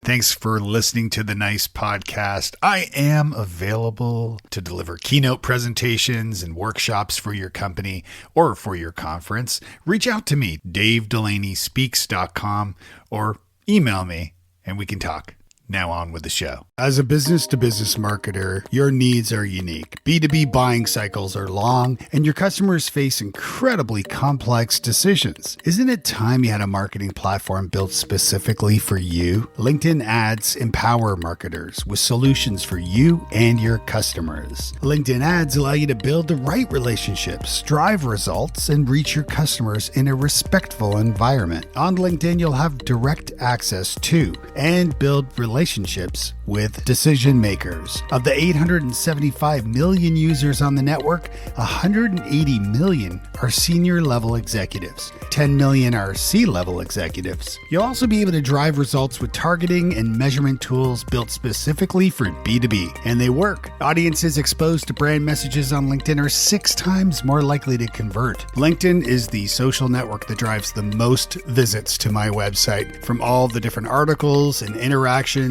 Thanks for listening to the Nice Podcast. I am available to deliver keynote presentations and workshops for your company or for your conference. Reach out to me, davedelaney.speaks.com, or email me and we can talk. Now on with the show. As a business-to-business marketer, your needs are unique. B2B buying cycles are long, and your customers face incredibly complex decisions. Isn't it time you had a marketing platform built specifically for you? LinkedIn ads empower marketers with solutions for you and your customers. LinkedIn ads allow you to build the right relationships, drive results, and reach your customers in a respectful environment. On LinkedIn, you'll have direct access to and build relationships with decision makers. Of the 875 million users on the network, 180 million are senior level executives. 10 million are C-level executives. You'll also be able to drive results with targeting and measurement tools built specifically for B2B, and they work. Audiences exposed to brand messages on LinkedIn are 6 times more likely to convert. LinkedIn is the social network that drives the most visits to my website. From all the different articles and interactions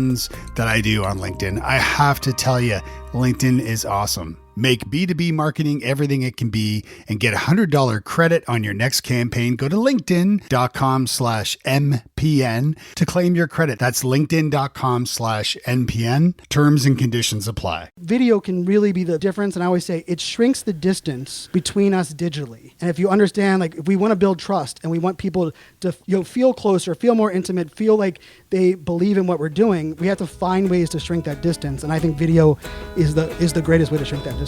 that I do on LinkedIn, I have to tell you, LinkedIn is awesome. Make B2B marketing everything it can be and get $100 credit on your next campaign. Go to linkedin.com/MPN to claim your credit. That's linkedin.com/NPN. Terms and conditions apply. Video can really be the difference. And I always say it shrinks the distance between us digitally. And if you understand, like if we want to build trust and we want people to feel closer, feel more intimate, feel like they believe in what we're doing, we have to find ways to shrink that distance. And I think video is the greatest way to shrink that distance.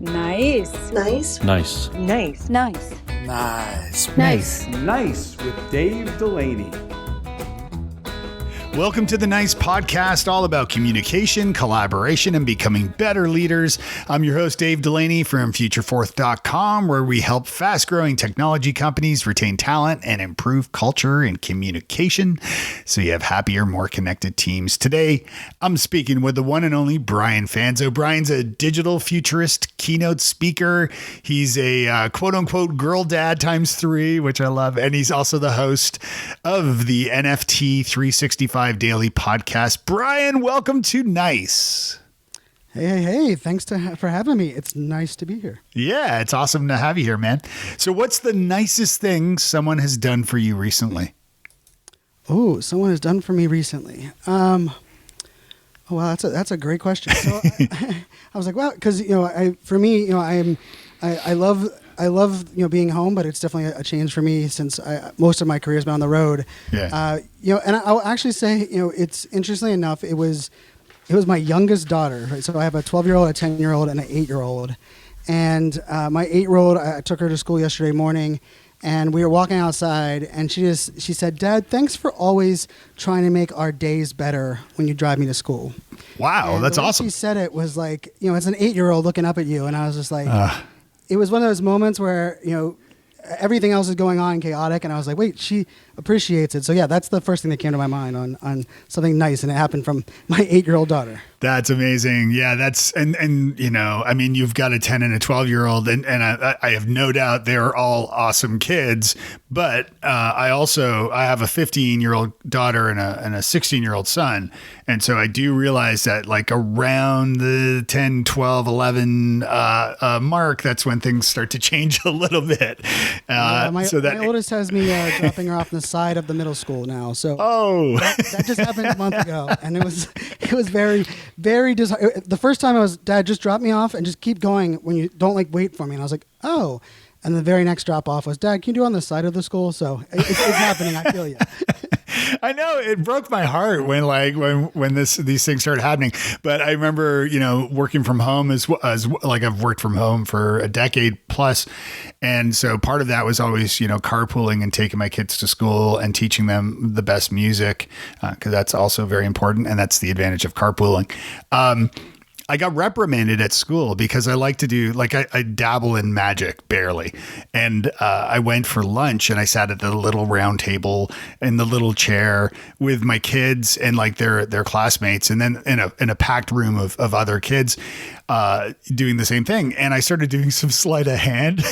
Nice. Nice. Nice. Nice. Nice. Nice. Nice. Nice with Dave Delaney. Welcome to the Nice Podcast, all about communication, collaboration, and becoming better leaders. I'm your host, Dave Delaney from Futureforth.com, where we help fast-growing technology companies retain talent and improve culture and communication so you have happier, more connected teams. Today, I'm speaking with the one and only Brian Fanzo. Brian's a digital futurist keynote speaker. He's a quote-unquote girl dad times 3, which I love, and he's also the host of the NFT 365 Daily Podcast. Brian, welcome to Nice. Hey, thanks for having me. It's nice to be here. Yeah, it's awesome to have you here, man. So what's the nicest thing someone has done for you recently? Oh, someone has done for me recently. Oh, wow, that's a great question. So I was like, well, because I love being home, but it's definitely a change for me since most of my career has been on the road. Yeah. And I'll actually say, it's interestingly enough, it was my youngest daughter. Right? So I have a 12-year-old, a 10-year-old, and an 8-year-old. And my 8-year-old, I took her to school yesterday morning, and we were walking outside, and she said, "Dad, thanks for always trying to make our days better when you drive me to school." Wow, and that's the way awesome. She said it was like, it's an 8-year-old looking up at you, and I was just like. It was one of those moments where, everything else is going on chaotic. And I was like, wait, she appreciates it. So yeah, that's the first thing that came to my mind on something nice. And it happened from my 8-year-old daughter. That's amazing. Yeah, and you've got a 10 and a 12-year-old and I have no doubt they're all awesome kids, but I have a 15-year-old daughter and a 16-year-old son. And so I do realize that like around the 10, 12, 11 mark, that's when things start to change a little bit. My oldest has me dropping her off on the side of the middle school now. So that just happened a month ago. And it was very, very the first time I was, Dad, just drop me off and just keep going when you don't wait for me. And I was like, oh. And the very next drop off was, Dad, can you do on the side of the school? So it's happening. I feel you. I know it broke my heart when these things started happening. But I remember, working from home as I've worked from home for a decade plus. And so part of that was always, carpooling and taking my kids to school and teaching them the best music, because that's also very important. And that's the advantage of carpooling. I got reprimanded at school because I like to do like I dabble in magic barely. And I went for lunch and I sat at the little round table in the little chair with my kids and like their classmates. And then in a packed room of other kids doing the same thing. And I started doing some sleight of hand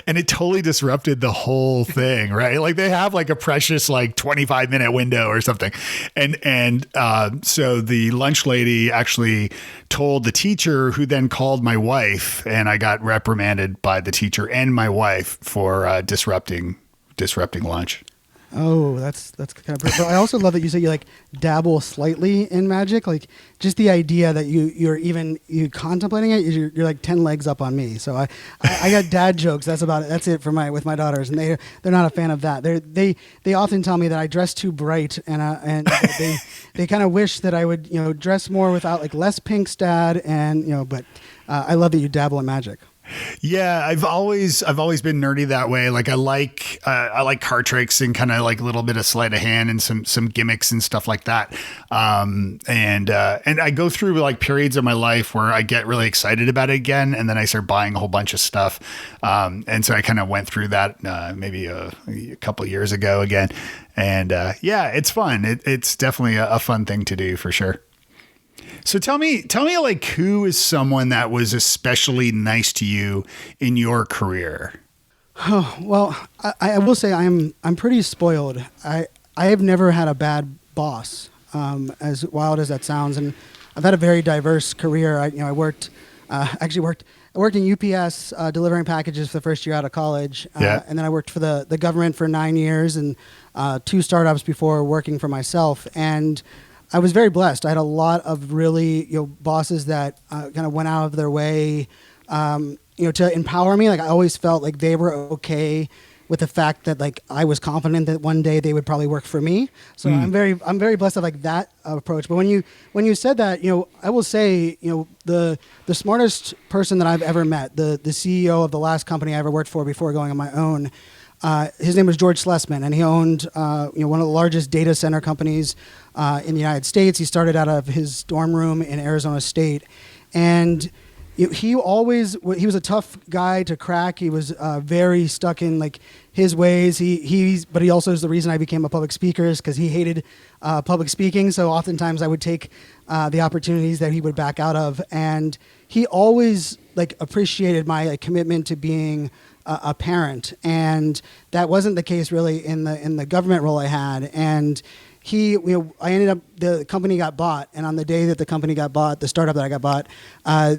and it totally disrupted the whole thing, right? Like they have like a precious like 25-minute window or something. And so the lunch lady actually told the teacher, who then called my wife, and I got reprimanded by the teacher and my wife for disrupting lunch. Oh, that's kind of. But I also love that you say you like dabble slightly in magic. Like just the idea that you're contemplating it. You're like 10 legs up on me. So I got dad jokes. That's about it. That's it for with my daughters, and they're not a fan of that. They often tell me that I dress too bright, and they kind of wish that I would dress more without like less pinks, dad, and But I love that you dabble in magic. Yeah, I've always been nerdy that way. Like I like card tricks and kind of like a little bit of sleight of hand and some gimmicks and stuff like that. And I go through like periods of my life where I get really excited about it again, and then I start buying a whole bunch of stuff. And so I kind of went through that maybe a couple years ago again. And yeah, it's fun. It's definitely a fun thing to do for sure. So tell me like who is someone that was especially nice to you in your career? Oh, well, I will say I'm pretty spoiled. I have never had a bad boss, as wild as that sounds. And I've had a very diverse career. I worked in UPS delivering packages for the first year out of college. And then I worked for the government for 9 years and 2 startups before working for myself. And I was very blessed. I had a lot of really, bosses that kind of went out of their way, to empower me. Like I always felt like they were okay with the fact that like I was confident that one day they would probably work for me. So I'm very blessed of like that approach. But when you said that, I will say, the smartest person that I've ever met, the CEO of the last company I ever worked for before going on my own. His name was George Schlesman, and he owned one of the largest data center companies in the United States. He started out of his dorm room in Arizona State, and he was a tough guy to crack. He was very stuck in like his ways. But he also is the reason I became a public speaker, is because he hated public speaking. So oftentimes I would take the opportunities that he would back out of, and he always like appreciated my like commitment to being a parent, and that wasn't the case really in the government role I had. And I ended up, the company got bought, and on the day that the company got bought, the startup that I got bought,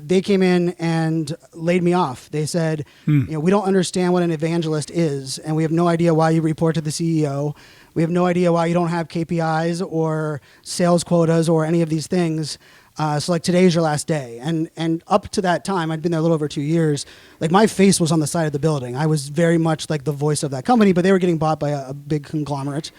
they came in and laid me off. They said, we don't understand what an evangelist is, and we have no idea why you report to the CEO. We have no idea why you don't have KPIs or sales quotas or any of these things. So like today's your last day. And up to that time, I'd been there a little over 2 years, like my face was on the side of the building. I was very much like the voice of that company, but they were getting bought by a big conglomerate.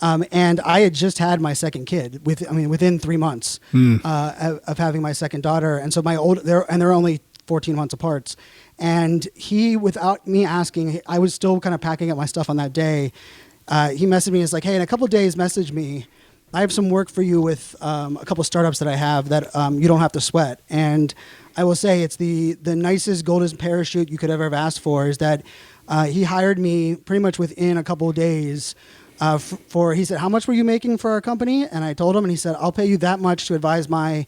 And I had just had my second kid within 3 months of having my second daughter. And so they're only 14 months apart. And he, without me asking, I was still kind of packing up my stuff on that day. He messaged me and was like, hey, in a couple of days, message me. I have some work for you with a couple of startups that I have that you don't have to sweat. And I will say it's the nicest golden parachute you could ever have asked for, is that he hired me pretty much within a couple of days he said, how much were you making for our company? And I told him, and he said, I'll pay you that much to advise my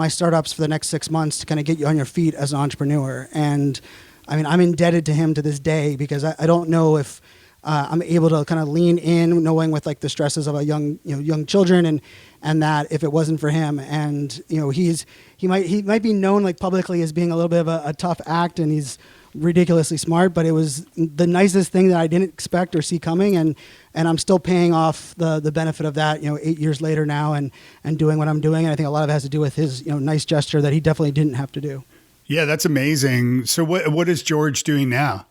startups for the next 6 months to kind of get you on your feet as an entrepreneur. And I mean, I'm indebted to him to this day, because I don't know if I'm able to kind of lean in, knowing with like the stresses of a young children, and that if it wasn't for him, and he might be known like publicly as being a little bit of a tough act, and he's ridiculously smart, but it was the nicest thing that I didn't expect or see coming, and I'm still paying off the benefit of that 8 years later now, and doing what I'm doing. And I think a lot of it has to do with his nice gesture that he definitely didn't have to do. Yeah, that's amazing. So what is George doing now?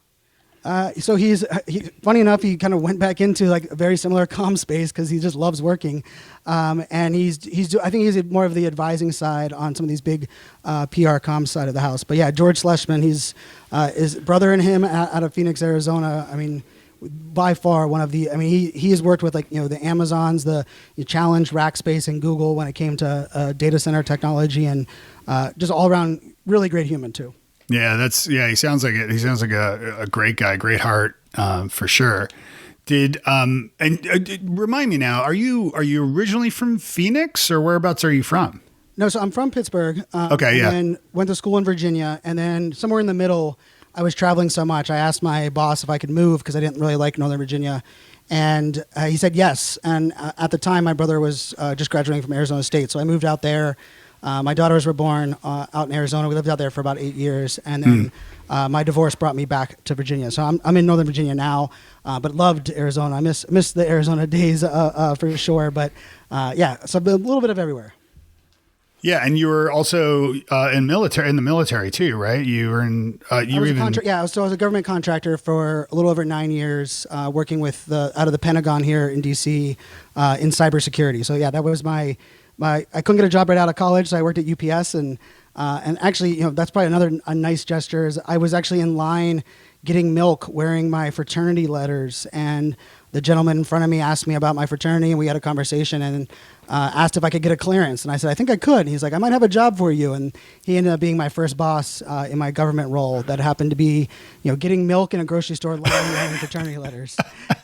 So he's funny enough, he kind of went back into like a very similar comm space because he just loves working. And I think he's more of the advising side on some of these big PR comm side of the house. But yeah, George Schlesman, he's his brother and him out of Phoenix, Arizona. I mean, by far one of the, I mean, he has worked with like, the Amazons, the challenged Rackspace and Google when it came to data center technology, and just all around really great human too. Yeah, he sounds like it. He sounds like a great guy, great heart, for sure. Remind me now, are you originally from Phoenix, or whereabouts are you from? No, so I'm from Pittsburgh. Okay, yeah. And went to school in Virginia, and then somewhere in the middle, I was traveling so much, I asked my boss if I could move because I didn't really like Northern Virginia, and he said yes. And at the time, my brother was just graduating from Arizona State, so I moved out there. My daughters were born out in Arizona. We lived out there for about 8 years, and then my divorce brought me back to Virginia. So I'm in Northern Virginia now, but loved Arizona. I miss the Arizona days for sure. But so a little bit of everywhere. Yeah, and you were also in the military too, right? You were in. I was a government contractor for a little over 9 years, working with out of the Pentagon here in DC in cybersecurity. So yeah, that was my. I couldn't get a job right out of college, so I worked at UPS, and actually, that's probably a nice gesture. Is I was actually in line getting milk, wearing my fraternity letters, and the gentleman in front of me asked me about my fraternity, and we had a conversation, and asked if I could get a clearance, and I said I think I could. And he's like, I might have a job for you, and he ended up being my first boss in my government role. That happened to be, getting milk in a grocery store, wearing fraternity letters,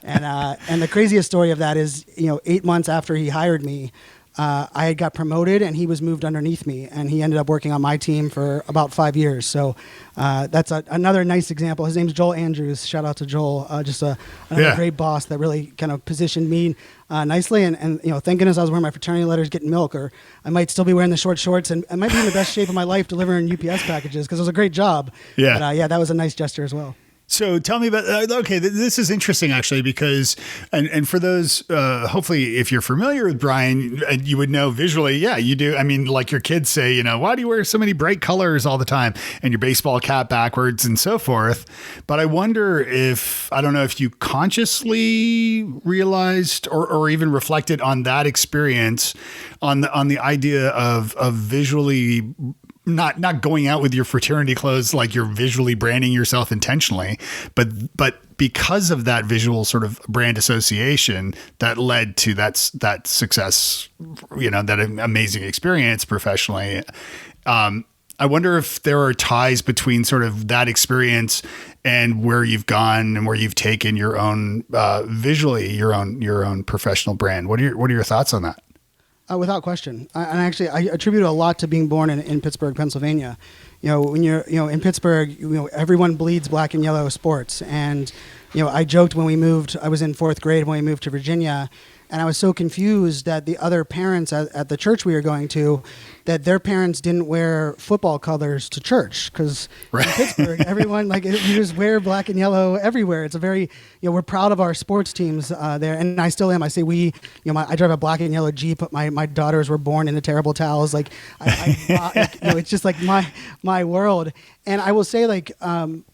and the craziest story of that is, 8 months after he hired me. I had got promoted, and he was moved underneath me, and he ended up working on my team for about 5 years. So that's another nice example. His name's Joel Andrews. Shout out to Joel. Another great boss that really kind of positioned me nicely. And thank goodness I was wearing my fraternity letters, getting milk, or I might still be wearing the short shorts, and I might be in the best shape of my life delivering UPS packages because it was a great job. Yeah. But, that was a nice gesture as well. So tell me about, this is interesting actually, because, and for those, hopefully if you're familiar with Brian, you would know visually, yeah, you do. I mean, like your kids say, why do you wear so many bright colors all the time, and your baseball cap backwards and so forth. But I wonder I don't know if you consciously realized or even reflected on that experience, on the idea of visually not going out with your fraternity clothes like you're visually branding yourself intentionally, but because of that visual sort of brand association that led to that success, that amazing experience professionally. I wonder if there are ties between sort of that experience and where you've gone and where you've taken your own visually your own professional brand. What are your thoughts on that? Without question. And actually, I attribute a lot to being born in Pittsburgh, Pennsylvania. When you're, in Pittsburgh, everyone bleeds black and yellow sports. And, I joked when we moved, I was in 4th grade when we moved to Virginia, and I was so confused that the other parents at the church we were going to, that their parents didn't wear football colors to church. Because in Pittsburgh, everyone, you just wear black and yellow everywhere. It's a very, we're proud of our sports teams there. And I still am. I say we, I drive a black and yellow Jeep. My daughters were born into terrible towels. It's just like my world. And I will say,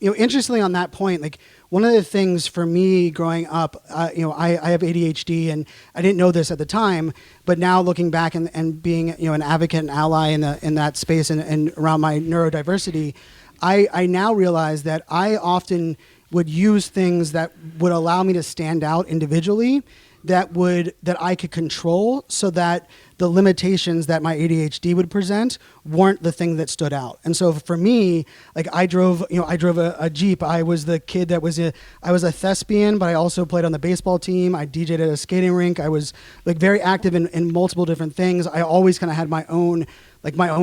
interestingly on that point, one of the things for me growing up, I have ADHD, and I didn't know this at the time, but now looking back and being, an advocate and ally in that space and around my neurodiversity, I now realize that I often would use things that would allow me to stand out individually, that I could control, so that the limitations that my ADHD would present weren't the thing that stood out. And so for me, I drove a Jeep. I was the kid that I was a thespian, but I also played on the baseball team. I DJ'd at a skating rink. I was very active in multiple different things. I always kind of had my own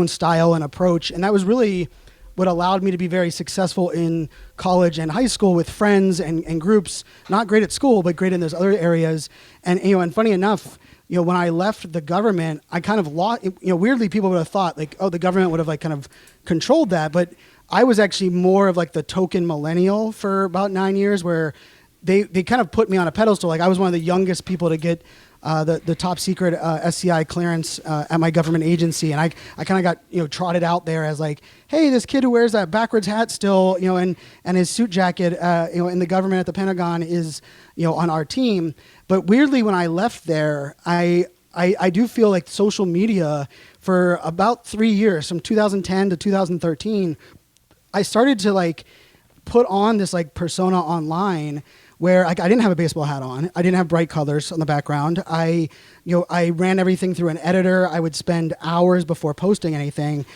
style and approach. And that was really what allowed me to be very successful in college and high school with friends and groups, not great at school, but great in those other areas. And, and funny enough, when I left the government, I kind of lost, weirdly people would have thought the government would have kind of controlled that. But I was actually more of the token millennial for about 9 years, where they kind of put me on a pedestal. I was one of the youngest people to get the top secret SCI clearance at my government agency, and I kind of got trotted out there as hey, this kid who wears that backwards hat still, and his suit jacket, in the government at the Pentagon is on our team. But weirdly, when I left there, I do feel like social media for about 3 years, from 2010 to 2013, I started to put on this persona online where I didn't have a baseball hat on. I didn't have bright colors on the background. I ran everything through an editor. I would spend hours before posting anything.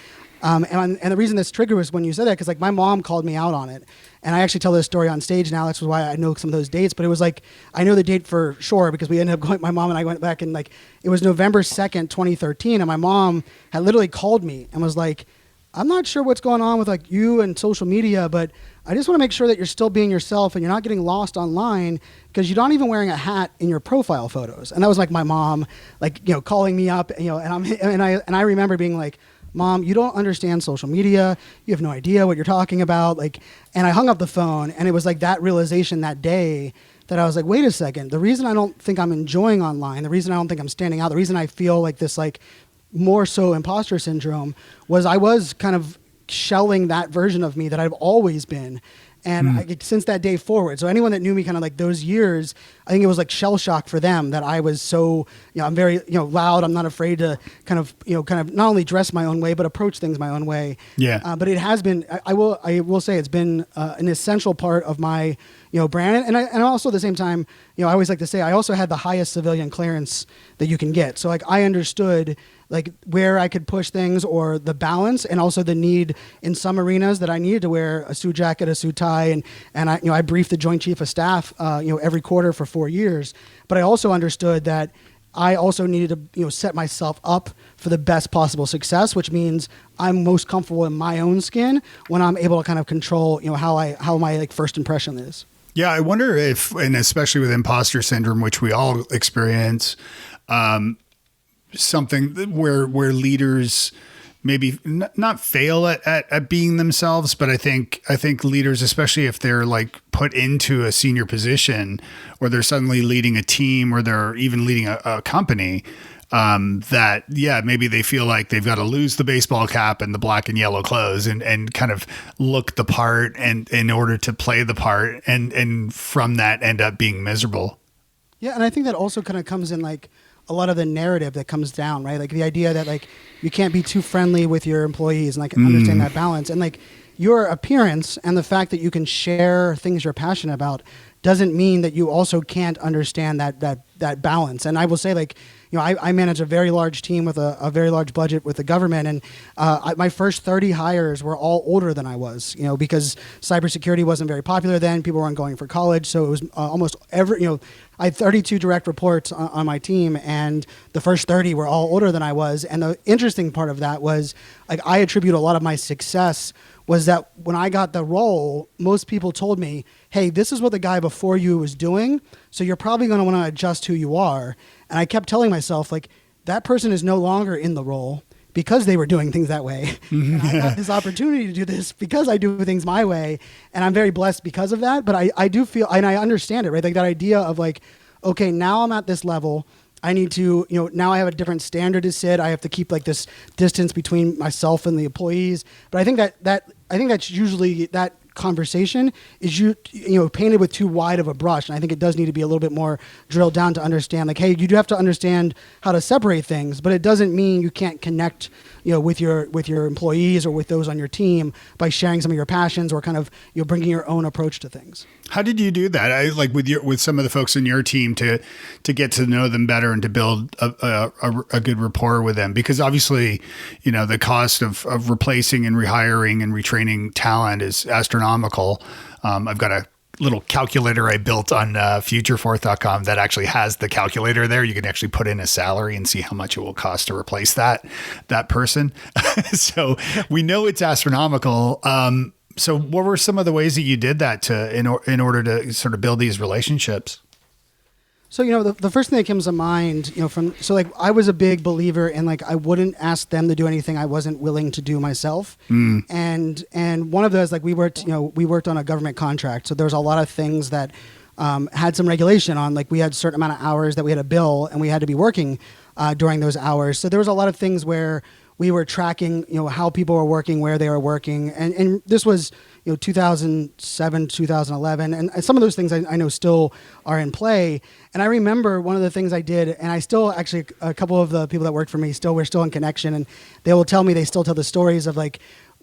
And the reason this triggered was when you said that, because like my mom called me out on it. And I actually tell this story on stage now. That's why I know some of those dates. But it was like, I know the date for sure because we ended up going, my mom and I went back and like, it was November 2nd, 2013. And my mom had literally called me and was like, I'm not sure what's going on with like you and social media, but I just want to make sure that you're still being yourself and you're not getting lost online because you're not even wearing a hat in your profile photos. And that was like my mom, like, calling me up, and I remember being like, Mom, you don't understand social media. You have no idea what you're talking about. Like, and I hung up the phone, and it was like that realization that day that I was like, wait a second. The reason I don't think I'm enjoying online, the reason I don't think I'm standing out, the reason I feel like this, like more so imposter syndrome was I was kind of shelling that version of me that I've always been. And since that day forward, so anyone that knew me kind of like those years, I think it was like shell shock for them that I was so, I'm very, loud. I'm not afraid to kind of not only dress my own way, but approach things my own way. Yeah. But it has been, I will say it's been an essential part of my, brand. And also at the same time, I always like to say, I also had the highest civilian clearance that you can get. So like I understood like where I could push things or the balance and also the need in some arenas that I needed to wear a suit jacket, a suit tie. And I briefed the Joint Chief of Staff, every quarter for 4 years. But I also understood that I also needed to, set myself up for the best possible success, which means I'm most comfortable in my own skin when I'm able to kind of control, how my like first impression is. Yeah. I wonder if, and especially with imposter syndrome, which we all experience, something where leaders maybe not fail at being themselves, but I think leaders, especially if they're like put into a senior position or they're suddenly leading a team or they're even leading a company, maybe they feel like they've got to lose the baseball cap and the black and yellow clothes and kind of look the part and in order to play the part and from that end up being miserable. Yeah. And I think that also kind of comes in like a lot of the narrative that comes down, right? Like the idea that like you can't be too friendly with your employees and like understand that balance. And like your appearance and the fact that you can share things you're passionate about doesn't mean that you also can't understand that balance. And I will say like, I manage a very large team with a very large budget with the government. And my first 30 hires were all older than I was, because cybersecurity wasn't very popular then. People weren't going for college. So it was almost I had 32 direct reports on my team, and the first 30 were all older than I was. And the interesting part of that was like I attribute a lot of my success was that when I got the role, most people told me, hey, this is what the guy before you was doing, so you're probably going to want to adjust who you are. And I kept telling myself, like, that person is no longer in the role because they were doing things that way. And I got this opportunity to do this because I do things my way, and I'm very blessed because of that. But I do feel, and I understand it, right? Like that idea of like, okay, now I'm at this level. I need to, now I have a different standard to set. I have to keep like this distance between myself and the employees. But I think that's usually that conversation is painted with too wide of a brush, and I think it does need to be a little bit more drilled down to understand like, hey, you do have to understand how to separate things, but it doesn't mean you can't connect with your employees or with those on your team by sharing some of your passions or kind of bringing your own approach to things. How did you do that? I like with some of the folks in your team to get to know them better and to build a good rapport with them, because obviously the cost of replacing and rehiring and retraining talent is astronomical. I've got a little calculator I built on Futureforth.com that actually has the calculator there. You can actually put in a salary and see how much it will cost to replace that person. So we know it's astronomical. So what were some of the ways that you did that in order to sort of build these relationships? So, the first thing that comes to mind, I was a big believer in like, I wouldn't ask them to do anything I wasn't willing to do myself. And one of those, like we worked on a government contract. So there was a lot of things that had some regulation on, like we had a certain amount of hours that we had to bill and we had to be working during those hours. So there was a lot of things where we were tracking, how people were working, where they were working. And this was, 2007, 2011. And some of those things I know still are in play. And I remember one of the things I did, and I still actually, a couple of the people that worked for me we're still in connection. And they will tell me, they still tell the stories of like,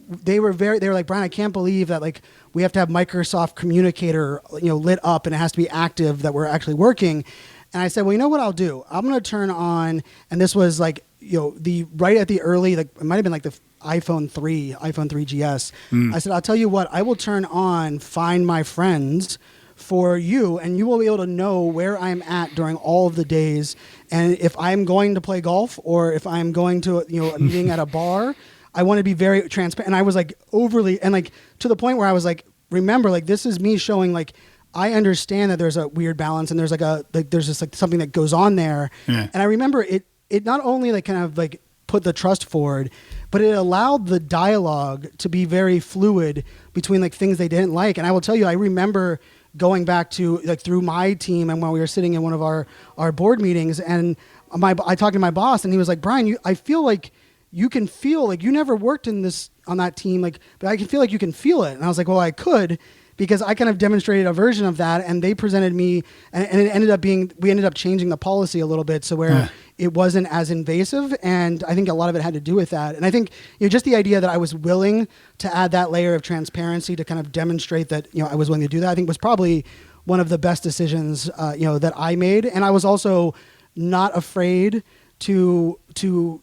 they were like, Brian, I can't believe that like we have to have Microsoft Communicator, lit up and it has to be active that we're actually working. And I said, well, you know what I'll do? I'm going to turn on, and this was like, right at the early, like it might've been like the iPhone 3GS. I said, I'll tell you what, I will turn on Find My Friends for you, and you will be able to know where I'm at during all of the days. And if I'm going to play golf or if I'm going to, a meeting at a bar, I want to be very transparent. And I was like overly, and like to the point where I was like, remember, like this is me showing like, I understand that there's a weird balance and there's there's just like something that goes on there. Yeah. And I remember it not only like kind of like put the trust forward, but it allowed the dialogue to be very fluid between like things they didn't like. And I will tell you, I remember going back to like through my team and when we were sitting in one of our board meetings, and I talked to my boss and he was like, Brian, I feel like you can feel like you never worked on that team, like, but I can feel like you can feel it. And I was like, well, I could, because I kind of demonstrated a version of that, and they presented me, and it ended up being, we ended up changing the policy a little bit so where it wasn't as invasive, and I think a lot of it had to do with that. And I think just the idea that I was willing to add that layer of transparency to kind of demonstrate that I was willing to do that, I think was probably one of the best decisions that I made. And I was also not afraid to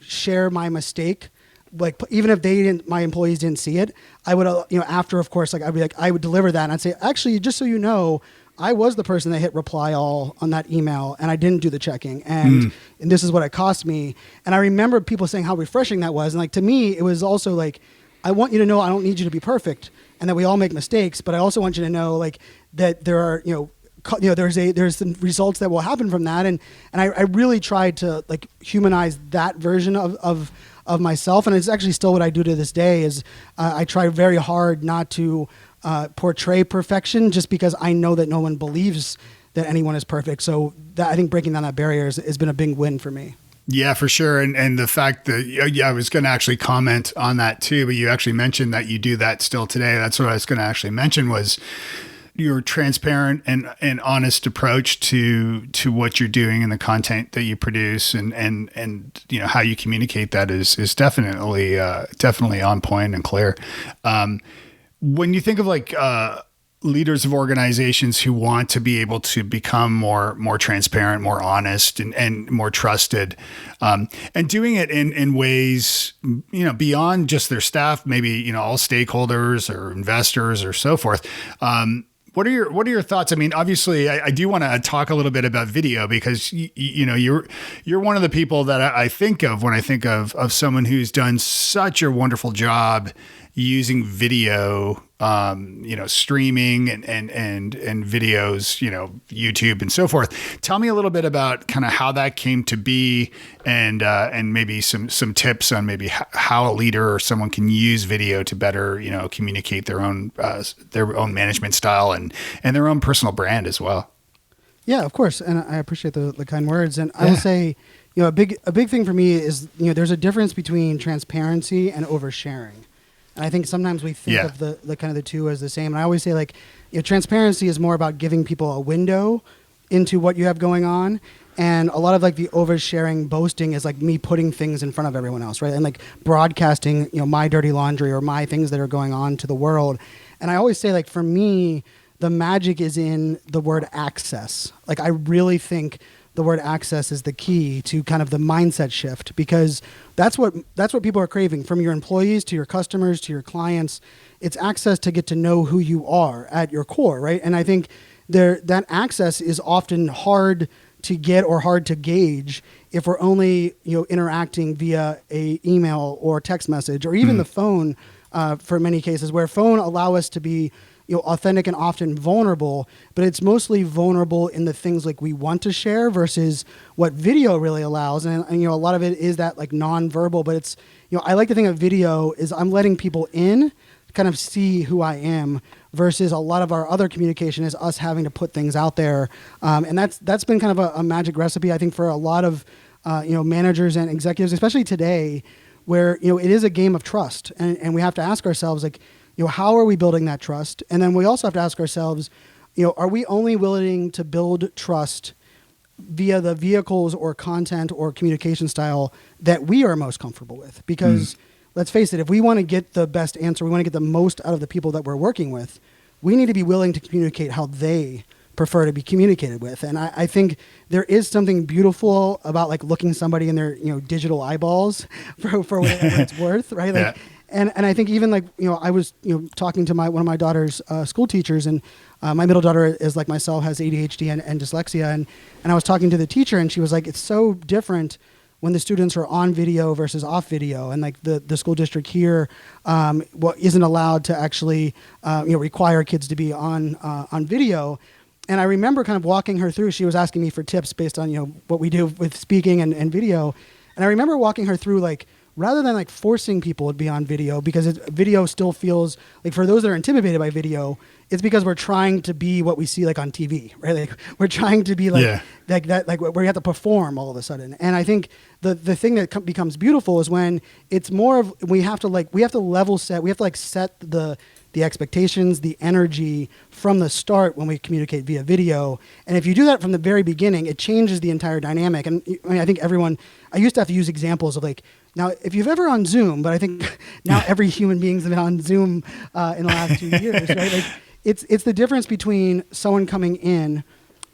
share my mistake. Like even if my employees didn't see it, I would, after, of course, like I'd be like, I would deliver that and I'd say, actually, just so you know, I was the person that hit reply all on that email and I didn't do the checking, and this is what it cost me. And I remember people saying how refreshing that was. And like, to me, it was also like, I want you to know, I don't need you to be perfect and that we all make mistakes, but I also want you to know like that there are, there's some results that will happen from that. And I really tried to like humanize that version of myself, and it's actually still what I do to this day. Is I try very hard not to portray perfection, just because I know that no one believes that anyone is perfect. So I think breaking down that barrier has been a big win for me. Yeah, for sure. And the fact that, I was going to actually comment on that too, but you actually mentioned that you do that still today. That's what I was going to actually mention, was your transparent and honest approach to what you're doing and the content that you produce, and how you communicate that is definitely on point and clear. When you think of like leaders of organizations who want to be able to become more transparent, more honest, and more trusted, and doing it in ways, beyond just their staff, maybe, all stakeholders or investors or so forth. What are your thoughts? I mean, obviously, I do want to talk a little bit about video, because you're one of the people that I think of when I think of someone who's done such a wonderful job using video, streaming and videos, YouTube and so forth. Tell me a little bit about kind of how that came to be, and maybe some tips on maybe how a leader or someone can use video to better, communicate their own management style and their own personal brand as well. Yeah, of course. And I appreciate the kind words. And I will say, a big thing for me is, there's a difference between transparency and oversharing. And I think sometimes we think of the kind of the two as the same. And I always say, like, transparency is more about giving people a window into what you have going on. And a lot of like the oversharing, boasting is like me putting things in front of everyone else, right? And like broadcasting, my dirty laundry or my things that are going on to the world. And I always say, like, for me, the magic is in the word access. Like, I really think the word access is the key to kind of the mindset shift, because that's what people are craving, from your employees to your customers to your clients. It's access to get to know who you are at your core, right? And I think that access is often hard to get or hard to gauge if we're only interacting via a email or text message, or even the phone, for many cases, where phone allow us to be authentic and often vulnerable, but it's mostly vulnerable in the things like we want to share versus what video really allows. And a lot of it is that like nonverbal, but it's, I like to think of video is I'm letting people in, kind of see who I am, versus a lot of our other communication is us having to put things out there. And that's been kind of a magic recipe, I think, for a lot of, managers and executives, especially today, where, it is a game of trust. And we have to ask ourselves, like, how are we building that trust? And then we also have to ask ourselves, are we only willing to build trust via the vehicles or content or communication style that we are most comfortable with? Because let's face it, if we want to get the best answer, we want to get the most out of the people that we're working with, we need to be willing to communicate how they prefer to be communicated with. And I think there is something beautiful about like looking somebody in their, digital eyeballs for whatever it's worth, right? Like, Yeah. And I think even like, I was, talking to one of my daughter's school teachers, and my middle daughter is like myself, has ADHD and dyslexia. And I was talking to the teacher, and she was like, it's so different when the students are on video versus off video. And like the school district here isn't allowed to actually, require kids to be on video. And I remember kind of walking her through, she was asking me for tips based on, what we do with speaking and video. And I remember walking her through, like, rather than like forcing people to be on video, because video still feels like, for those that are intimidated by video, it's because we're trying to be what we see like on TV, right? Like we're trying to be like that, like where you have to perform all of a sudden. And I think the thing that becomes beautiful is when it's more of, we have to level set, we have to like set the expectations, the energy from the start when we communicate via video. And if you do that from the very beginning, it changes the entire dynamic. And I think I used to have to use examples of like, now, if you've ever on Zoom, but I think now every human being's been on Zoom in the last 2 years, right? Like, it's the difference between someone coming in,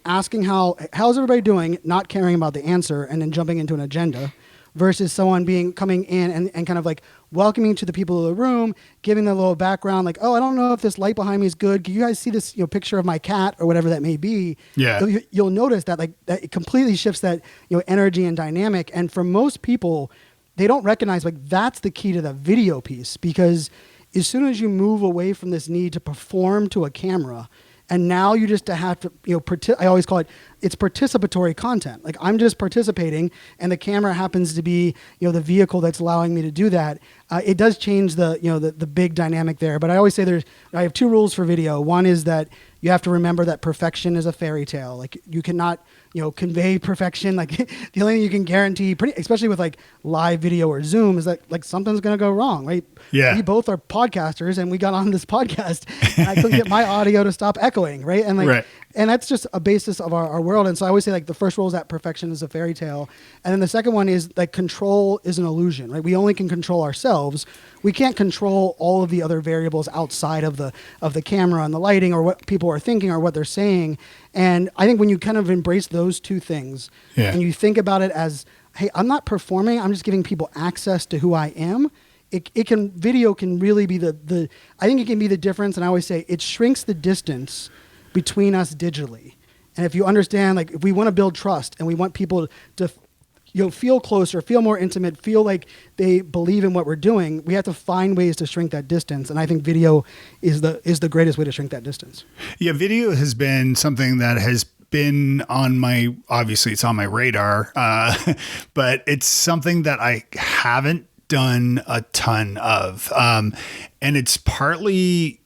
asking how's everybody doing, not caring about the answer, and then jumping into an agenda, versus someone coming in and kind of like welcoming to the people of the room, giving them a little background, like, oh, I don't know if this light behind me is good. Can you guys see this picture of my cat or whatever that may be? Yeah. You'll notice that like that it completely shifts that energy and dynamic. And for most people, they don't recognize like that's the key to the video piece, because as soon as you move away from this need to perform to a camera, and now you just have to, I always call it's participatory content. Like I'm just participating, and the camera happens to be, the vehicle that's allowing me to do that. It does change the big dynamic there. But I always say I have 2 rules for video. One is that you have to remember that perfection is a fairy tale. Like you cannot, convey perfection. Like the only thing you can guarantee, especially with like live video or Zoom, is that like something's going to go wrong, right? Yeah. We both are podcasters, and we got on this podcast, and I couldn't get my audio to stop echoing, right? And like, right. And that's just a basis of our world. And so I always say like the first rule is that perfection is a fairy tale. And then the second one is like control is an illusion, right? We only can control ourselves. We can't control all of the other variables outside of the camera and the lighting or what people are thinking or what they're saying. And I think when you kind of embrace those 2 things and you think about it as, hey, I'm not performing, I'm just giving people access to who I am. Video can really be I think it can be the difference. And I always say it shrinks the distance between us digitally. And if you understand, like if we want to build trust and we want people to feel closer, feel more intimate, feel like they believe in what we're doing, we have to find ways to shrink that distance. And I think video is the greatest way to shrink that distance. Yeah, video has been something that has been obviously it's on my radar, but it's something that I haven't done a ton of. And it's partly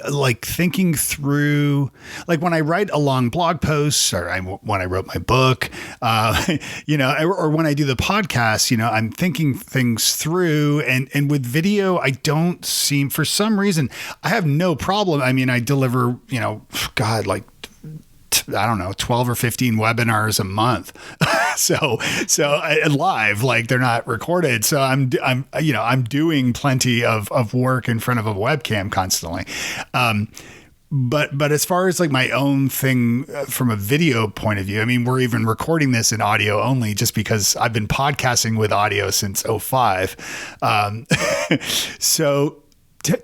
like thinking through, like when I write a long blog post, or when I wrote my book, or when I do the podcast, I'm thinking things through, and with video, I don't seem, for some reason, I have no problem. I mean, I deliver, like, I don't know, 12 or 15 webinars a month. so live, like they're not recorded. So I'm doing plenty of work in front of a webcam constantly. But as far as like my own thing from a video point of view, I mean, we're even recording this in audio only just because I've been podcasting with audio since 2005. So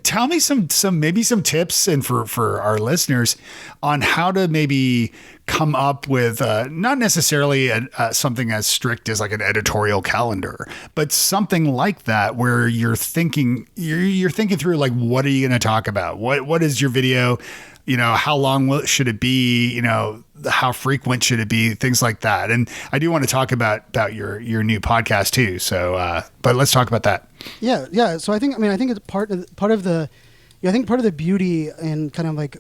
tell me some tips, and for our listeners, on how to maybe come up with not necessarily something as strict as like an editorial calendar, but something like that where you're thinking through, like, what are you going to talk about? What is your video? How long should it be? How frequent should it be? Things like that. And I do want to talk about your new podcast too. So, but let's talk about that. Yeah. So I think it's part of the beauty, and kind of like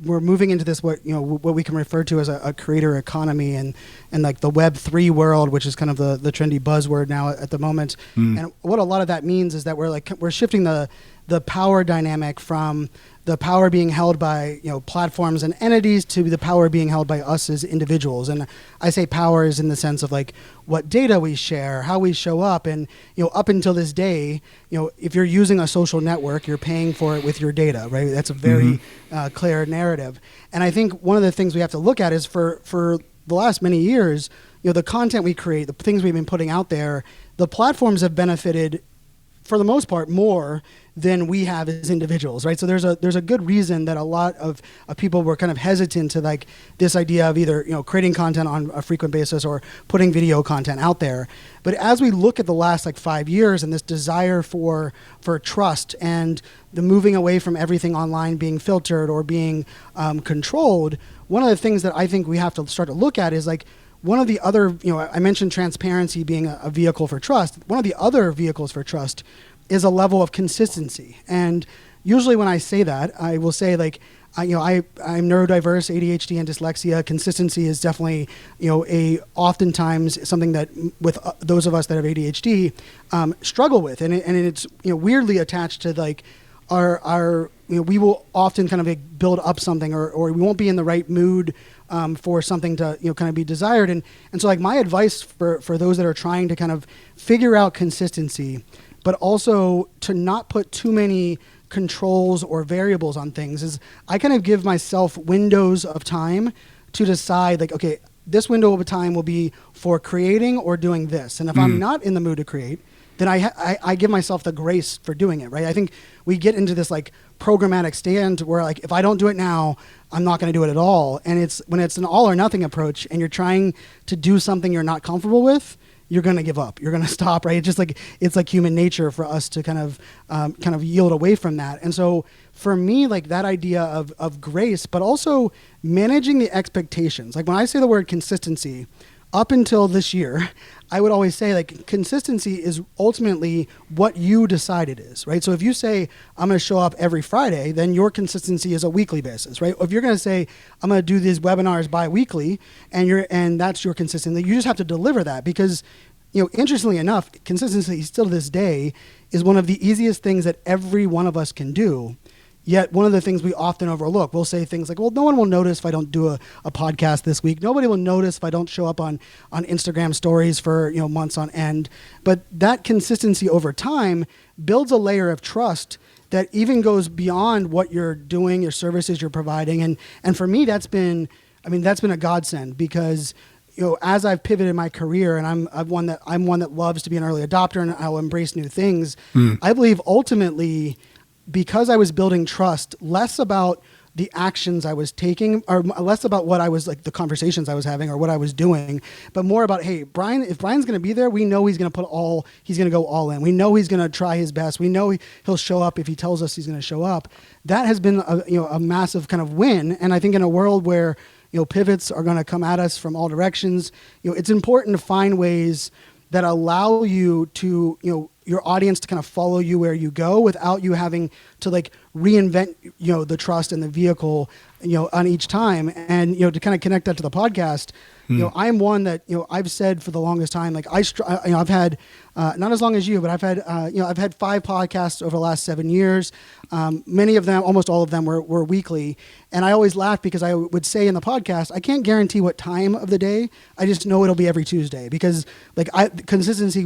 we're moving into this what we can refer to as a creator economy, and like the Web3 world, which is kind of the trendy buzzword now at the moment. And what a lot of that means is that we're shifting the power dynamic from the power being held by platforms and entities to the power being held by us as individuals. And I say power is in the sense of like what data we share, how we show up, and up until this day, if you're using a social network, you're paying for it with your data, right? That's a very clear narrative. And I think one of the things we have to look at is for the last many years, the content we create, the things we've been putting out there, the platforms have benefited for the most part more than we have as individuals, right? So there's a good reason that a lot of people were kind of hesitant to like this idea of either creating content on a frequent basis or putting video content out there. But as we look at the last like 5 years and this desire for trust and the moving away from everything online being filtered or being controlled, one of the things that I think we have to start to look at is like one of the other, I mentioned transparency being a vehicle for trust. One of the other vehicles for trust is a level of consistency. And usually when I say that, I will say like, I'm neurodiverse, ADHD and dyslexia. Consistency is definitely, oftentimes something that with those of us that have ADHD struggle with. And it's, weirdly attached to like our we will often kind of like build up something or we won't be in the right mood for something to kind of be desired, and so like my advice for those that are trying to kind of figure out consistency, but also to not put too many controls or variables on things, is I kind of give myself windows of time to decide like, okay, this window of time will be for creating or doing this, and if I'm not in the mood to create, then I give myself the grace for doing it, right? I think we get into this like programmatic stand where like if I don't do it now, I'm not going to do it at all. And it's when it's an all or nothing approach and you're trying to do something you're not comfortable with, you're going to give up. You're going to stop, right? It's just like it's like human nature for us to kind of yield away from that. And so for me, like that idea of grace, but also managing the expectations. Like when I say the word consistency, up until this year, I would always say like consistency is ultimately what you decide it is, right? So if you say, I'm going to show up every Friday, then your consistency is a weekly basis, right? If you're going to say, I'm going to do these webinars bi-weekly and that's your consistency, you just have to deliver that because, interestingly enough, consistency still to this day is one of the easiest things that every one of us can do. Yet one of the things we often overlook, we'll say things like, well, no one will notice if I don't do a podcast this week. Nobody will notice if I don't show up on Instagram stories for months on end. But that consistency over time builds a layer of trust that even goes beyond what you're doing, your services you're providing. And for me, that's been a godsend because as I've pivoted my career and I'm one that loves to be an early adopter and I'll embrace new things, I believe ultimately, because I was building trust, less about the actions I was taking or less about what I was like the conversations I was having or what I was doing, but more about, hey, if Brian's going to be there, we know he's going to he's going to go all in. We know he's going to try his best. We know he'll show up if he tells us he's going to show up. That has been a massive kind of win. And I think in a world where, pivots are going to come at us from all directions, it's important to find ways that allow you to, your audience to kind of follow you where you go without you having to like reinvent, the trust and the vehicle, on each time. And, to kind of connect that to the podcast, I'm one that, I've said for the longest time, like I've had, not as long as you, but I've had 5 podcasts over the last 7 years. Many of them, almost all of them were weekly. And I always laugh because I would say in the podcast, I can't guarantee what time of the day. I just know it'll be every Tuesday because like consistency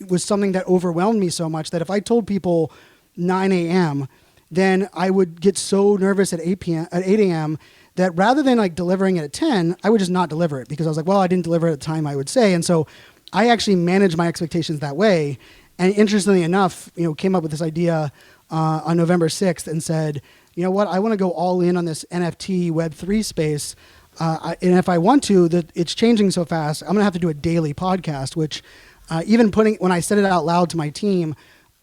was something that overwhelmed me so much that if I told people 9 a.m., then I would get so nervous at 8 a.m. that rather than like delivering it at 10, I would just not deliver it because I was like, well, I didn't deliver it at the time I would say. And so I actually managed my expectations that way. And interestingly enough, came up with this idea on November 6th and said, you know what, I want to go all in on this NFT Web3 space. And if I want to, it's changing so fast, I'm going to have to do a daily podcast, which when I said it out loud to my team,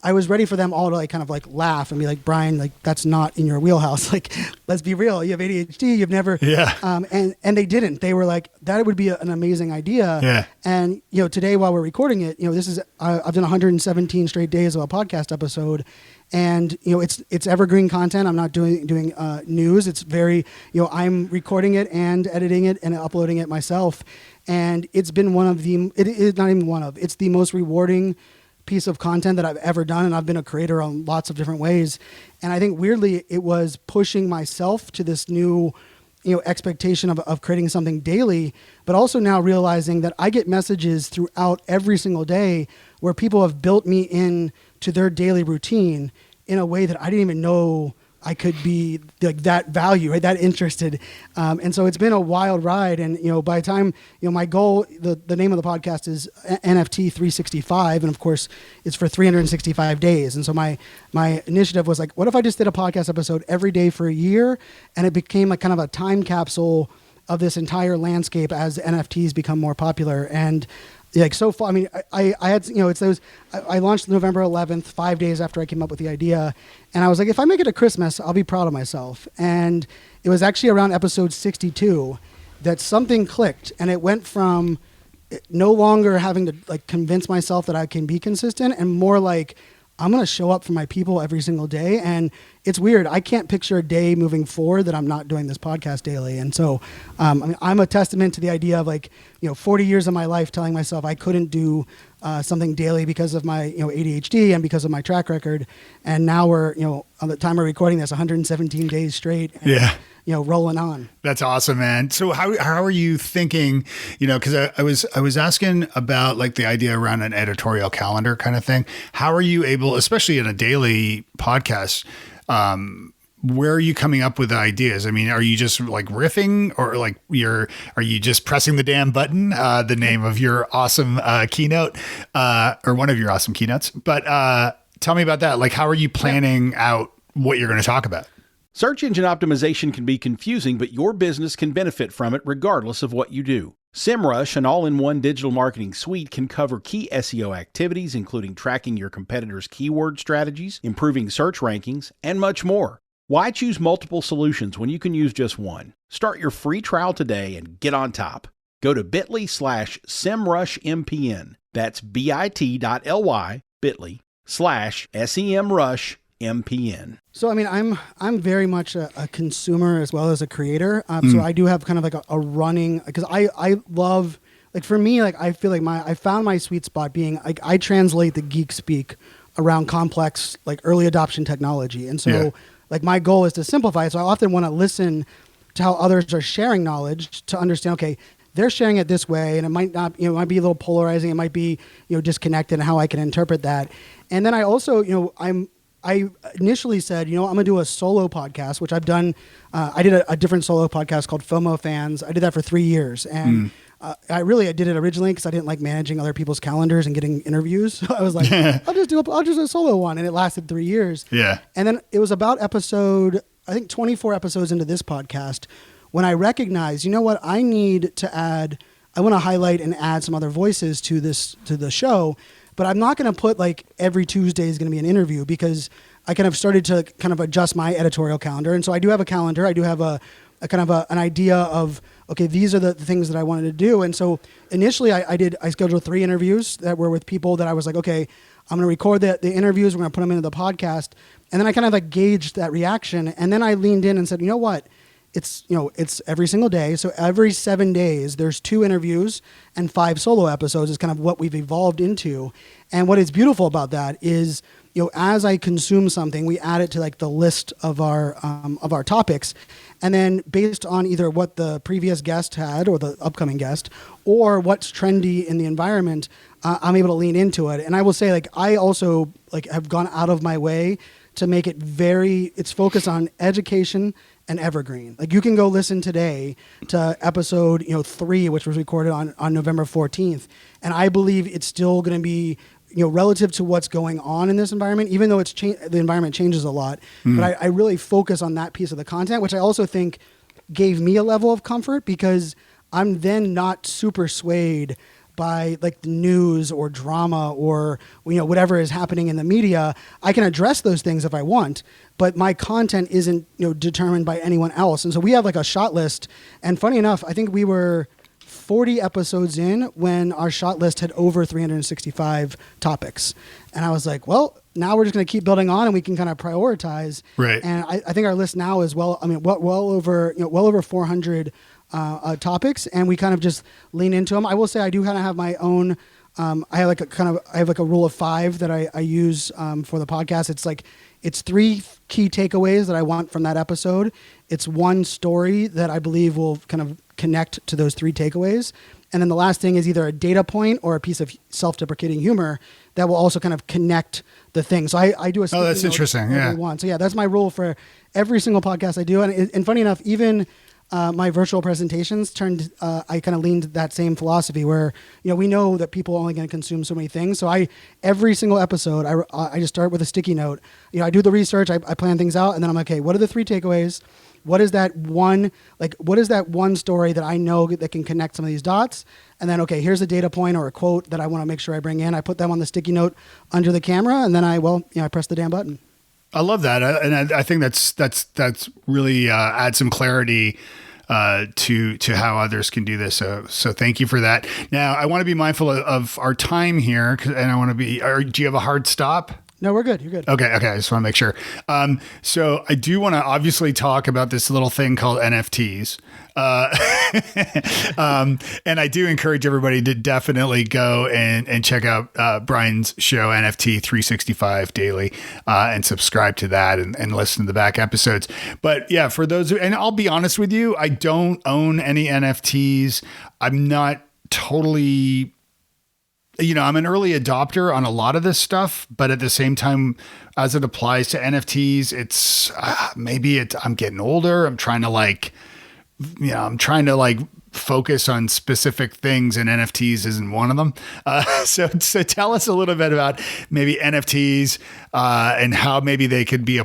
I was ready for them all to like kind of like laugh and be like, Brian, like that's not in your wheelhouse. Like, let's be real. You have ADHD. You've never. Yeah. And they didn't. They were like, that would be an amazing idea. Yeah. And today while we're recording it, this is I've done 117 straight days of a podcast episode, and it's evergreen content. I'm not doing news. It's very I'm recording it and editing it and uploading it myself, and it's been it's the most rewarding piece of content that I've ever done. And I've been a creator on lots of different ways. And I think weirdly, it was pushing myself to this new, expectation of creating something daily, but also now realizing that I get messages throughout every single day where people have built me in to their daily routine in a way that I didn't even know I could be like that value, right? That interested. And so it's been a wild ride. And, by the time, my goal, the name of the podcast is NFT 365. And of course it's for 365 days. And so my initiative was like, what if I just did a podcast episode every day for a year? And it became like kind of a time capsule of this entire landscape as NFTs become more popular. And like so far, I mean, I had, it's those, I launched November 11th, 5 days after I came up with the idea. And I was like, if I make it to Christmas, I'll be proud of myself. And it was actually around episode 62 that something clicked, and it went from no longer having to like convince myself that I can be consistent and more like, I'm going to show up for my people every single day. And it's weird. I can't picture a day moving forward that I'm not doing this podcast daily. And so, I'm a testament to the idea of like, 40 years of my life telling myself I couldn't do something daily because of my, ADHD and because of my track record. And now we're, on the time we're recording this, 117 days straight. And, yeah. Rolling on. That's awesome, man. So how are you thinking, because I was asking about like the idea around an editorial calendar kind of thing. How are you able, especially in a daily podcast, where are you coming up with ideas? I mean, are you just like riffing or like are you just pressing the damn button, the name of your awesome keynote, or one of your awesome keynotes? But tell me about that. Like, how are you planning out what you're going to talk about? Search engine optimization can be confusing, but your business can benefit from it regardless of what you do. SEMrush, an all-in-one digital marketing suite, can cover key SEO activities, including tracking your competitors' keyword strategies, improving search rankings, and much more. Why choose multiple solutions when you can use just one? Start your free trial today and get on top. Go to bit.ly/SEMrushMPN. That's bit.ly, bit.ly/SEMrushMPN. So, I mean, I'm very much a consumer as well as a creator. So I do have kind of like a running, because I love, like for me, like I feel like I found my sweet spot being like I translate the geek speak around complex, like early adoption technology. And so like my goal is to simplify it. So I often want to listen to how others are sharing knowledge to understand, okay, they're sharing it this way, and it might not, it might be a little polarizing. It might be, disconnected, and how I can interpret that. And then I also, I initially said, I'm going to do a solo podcast, which I've done. I did a different solo podcast called FOMO Fans. I did that for 3 years. And I did it originally because I didn't like managing other people's calendars and getting interviews. So I was like, I'll just do a solo one. And it lasted 3 years. Yeah. And then it was about episode, I think 24 episodes into this podcast, when I recognized, what I need to add, I want to highlight and add some other voices to the show. But I'm not going to put like every Tuesday is going to be an interview, because I kind of started to kind of adjust my editorial calendar. And so I do have a calendar. I do have a kind of an idea of, okay, these are the things that I wanted to do. And so initially I scheduled 3 interviews that were with people that I was like, okay, I'm going to record the interviews. We're going to put them into the podcast. And then I kind of like gauged that reaction. And then I leaned in and said, you know what? It's every single day. So every 7 days, there's 2 interviews and 5 solo episodes is kind of what we've evolved into. And what is beautiful about that is, as I consume something, we add it to like the list of our topics. And then based on either what the previous guest had or the upcoming guest, or what's trendy in the environment, I'm able to lean into it. And I will say, like, I also like have gone out of my way to make it it's focused on education and evergreen. Like, you can go listen today to episode 3, which was recorded on November 14th, and I believe it's still going to be relative to what's going on in this environment, even though the environment changes a lot. But I really focus on that piece of the content, which I also think gave me a level of comfort, because I'm then not super swayed by like the news or drama or whatever is happening in the media. I can address those things if I want, but my content isn't determined by anyone else. And so we have like a shot list. And funny enough, I think we were 40 episodes in when our shot list had over 365 topics. And I was like, well, now we're just going to keep building on, and we can kind of prioritize. Right. And I think our list now is well over 400 topics, and we kind of just lean into them. I will say I do kind of have my own I have like a rule of 5 that I use for the podcast. It's 3 key takeaways that I want from that episode. It's 1 story that I believe will kind of connect to those 3 takeaways. And then the last thing is either a data point or a piece of self-deprecating humor that will also kind of connect the thing. So I do a sticky that's note interesting. every one. So yeah, that's my rule for every single podcast I do. And funny enough, even my virtual presentations I kind of leaned that same philosophy where, we know that people are only going to consume so many things. So every single episode, I just start with a sticky note. I do the research, I plan things out, and then I'm like, okay, what are the 3 takeaways? What is that one story that I know that can connect some of these dots? And then, okay, here's a data point or a quote that I want to make sure I bring in. I put them on the sticky note under the camera, and then I press the damn button. I love that, and I think that's really adds some clarity to how others can do this. So thank you for that. Now I want to be mindful of our time here, and I want to be. Do you have a hard stop? No, we're good. You're good. Okay. I just want to make sure. So I do want to obviously talk about this little thing called NFTs. And I do encourage everybody to definitely go and check out Brian's show, NFT 365 Daily, and subscribe to that and listen to the back episodes. But yeah, for those and I'll be honest with you, I don't own any NFTs. I'm not totally... I'm an early adopter on a lot of this stuff, but at the same time, as it applies to NFTs, it's I'm getting older. I'm trying to focus on specific things, and NFTs isn't one of them. So tell us a little bit about maybe NFTs and how maybe they could be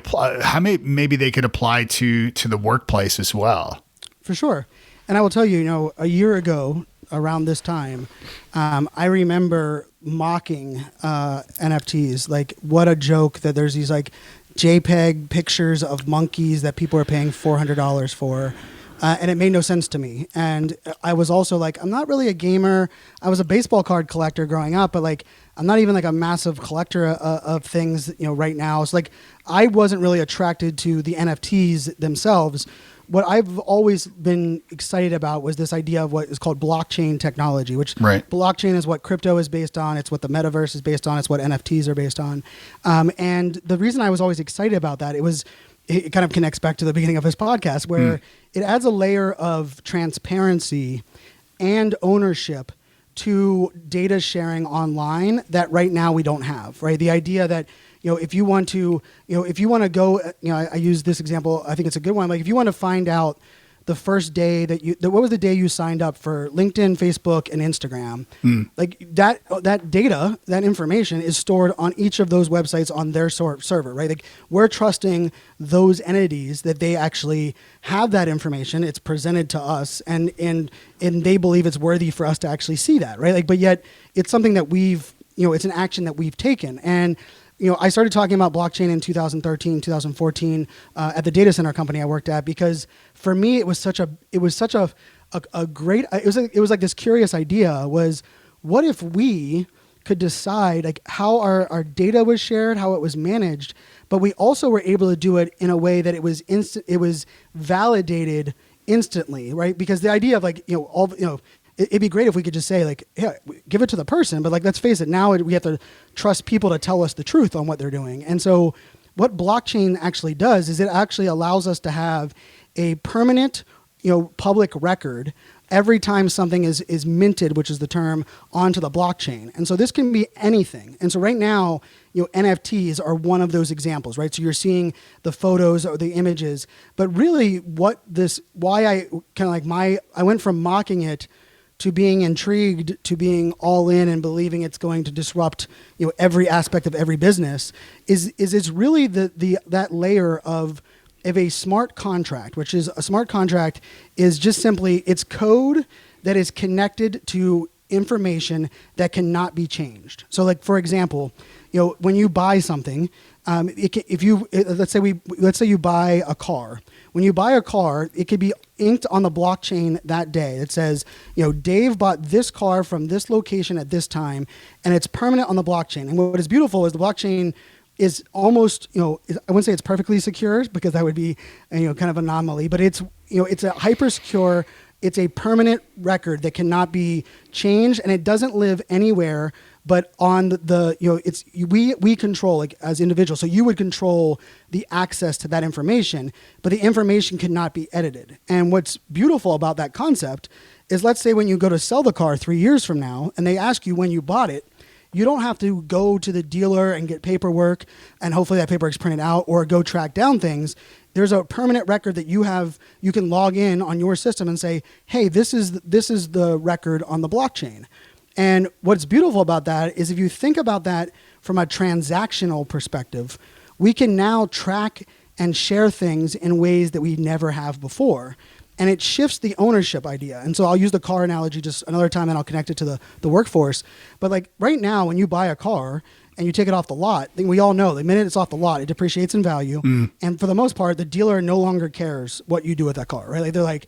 maybe they could apply to the workplace as well. For sure. And I will tell you, a year ago, around this time, I remember mocking NFTs. Like, what a joke that there's these JPEG pictures of monkeys that people are paying $400 for. And it made no sense to me. And I was also I'm not really a gamer. I was a baseball card collector growing up, but I'm not even a massive collector of things, right now. So I wasn't really attracted to the NFTs themselves. What I've always been excited about was this idea of what is called blockchain technology, which blockchain is what crypto is based on. It's what the metaverse is based on. It's what NFTs are based on. And the reason I was always excited about that, it kind of connects back to the beginning of this podcast, where it adds a layer of transparency and ownership to data sharing online that right now we don't have, right? The idea that, if you want to go, I use this example, I think it's a good one. If you want to find out the first day what was the day you signed up for LinkedIn, Facebook, and Instagram, that data, that information is stored on each of those websites on their server, right? We're trusting those entities that they actually have that information. It's presented to us, and they believe it's worthy for us to actually see that, right? But yet it's something that it's an action that we've taken. And I started talking about blockchain in 2013, 2014 at the data center company I worked at, because for me it was such a great, it was like this curious idea was, what if we could decide how our data was shared, how it was managed, but we also were able to do it in a way that it was validated instantly, right? Because the idea of it'd be great if we could just say yeah, give it to the person, but let's face it, now we have to trust people to tell us the truth on what they're doing. And so what blockchain actually does is it actually allows us to have a permanent, public record every time something is minted, which is the term, onto the blockchain. And so this can be anything. And so right now, NFTs are one of those examples, right? So you're seeing the photos or the images, but really I went from mocking it to being intrigued, to being all in and believing it's going to disrupt, every aspect of every business, is it's really that layer of a smart contract, which is a smart contract is just simply, it's code that is connected to information that cannot be changed. So for example, when you buy something, let's say you buy a car. When you buy a car, it could be inked on the blockchain that day. It says, Dave bought this car from this location at this time, and it's permanent on the blockchain. And what is beautiful is the blockchain is almost, I wouldn't say it's perfectly secure, because that would be, kind of an anomaly, but it's a hyper secure it's a permanent record that cannot be changed, and it doesn't live anywhere but on we control, like, as individuals. So you would control the access to that information, but the information cannot be edited. And what's beautiful about that concept is, let's say when you go to sell the car 3 years from now and they ask you when you bought it, you don't have to go to the dealer and get paperwork, and hopefully that paperwork's printed out, or go track down things. There's a permanent record that you can log in on your system and say, hey, this is the record on the blockchain. And what's beautiful about that is, if you think about that from a transactional perspective, we can now track and share things in ways that we never have before. And it shifts the ownership idea. And so I'll use the car analogy just another time, and I'll connect it to the workforce. But like right now, when you buy a car and you take it off the lot, then we all know the minute it's off the lot, it depreciates in value. And for the most part, the dealer no longer cares what you do with that car, right? Like, they're like,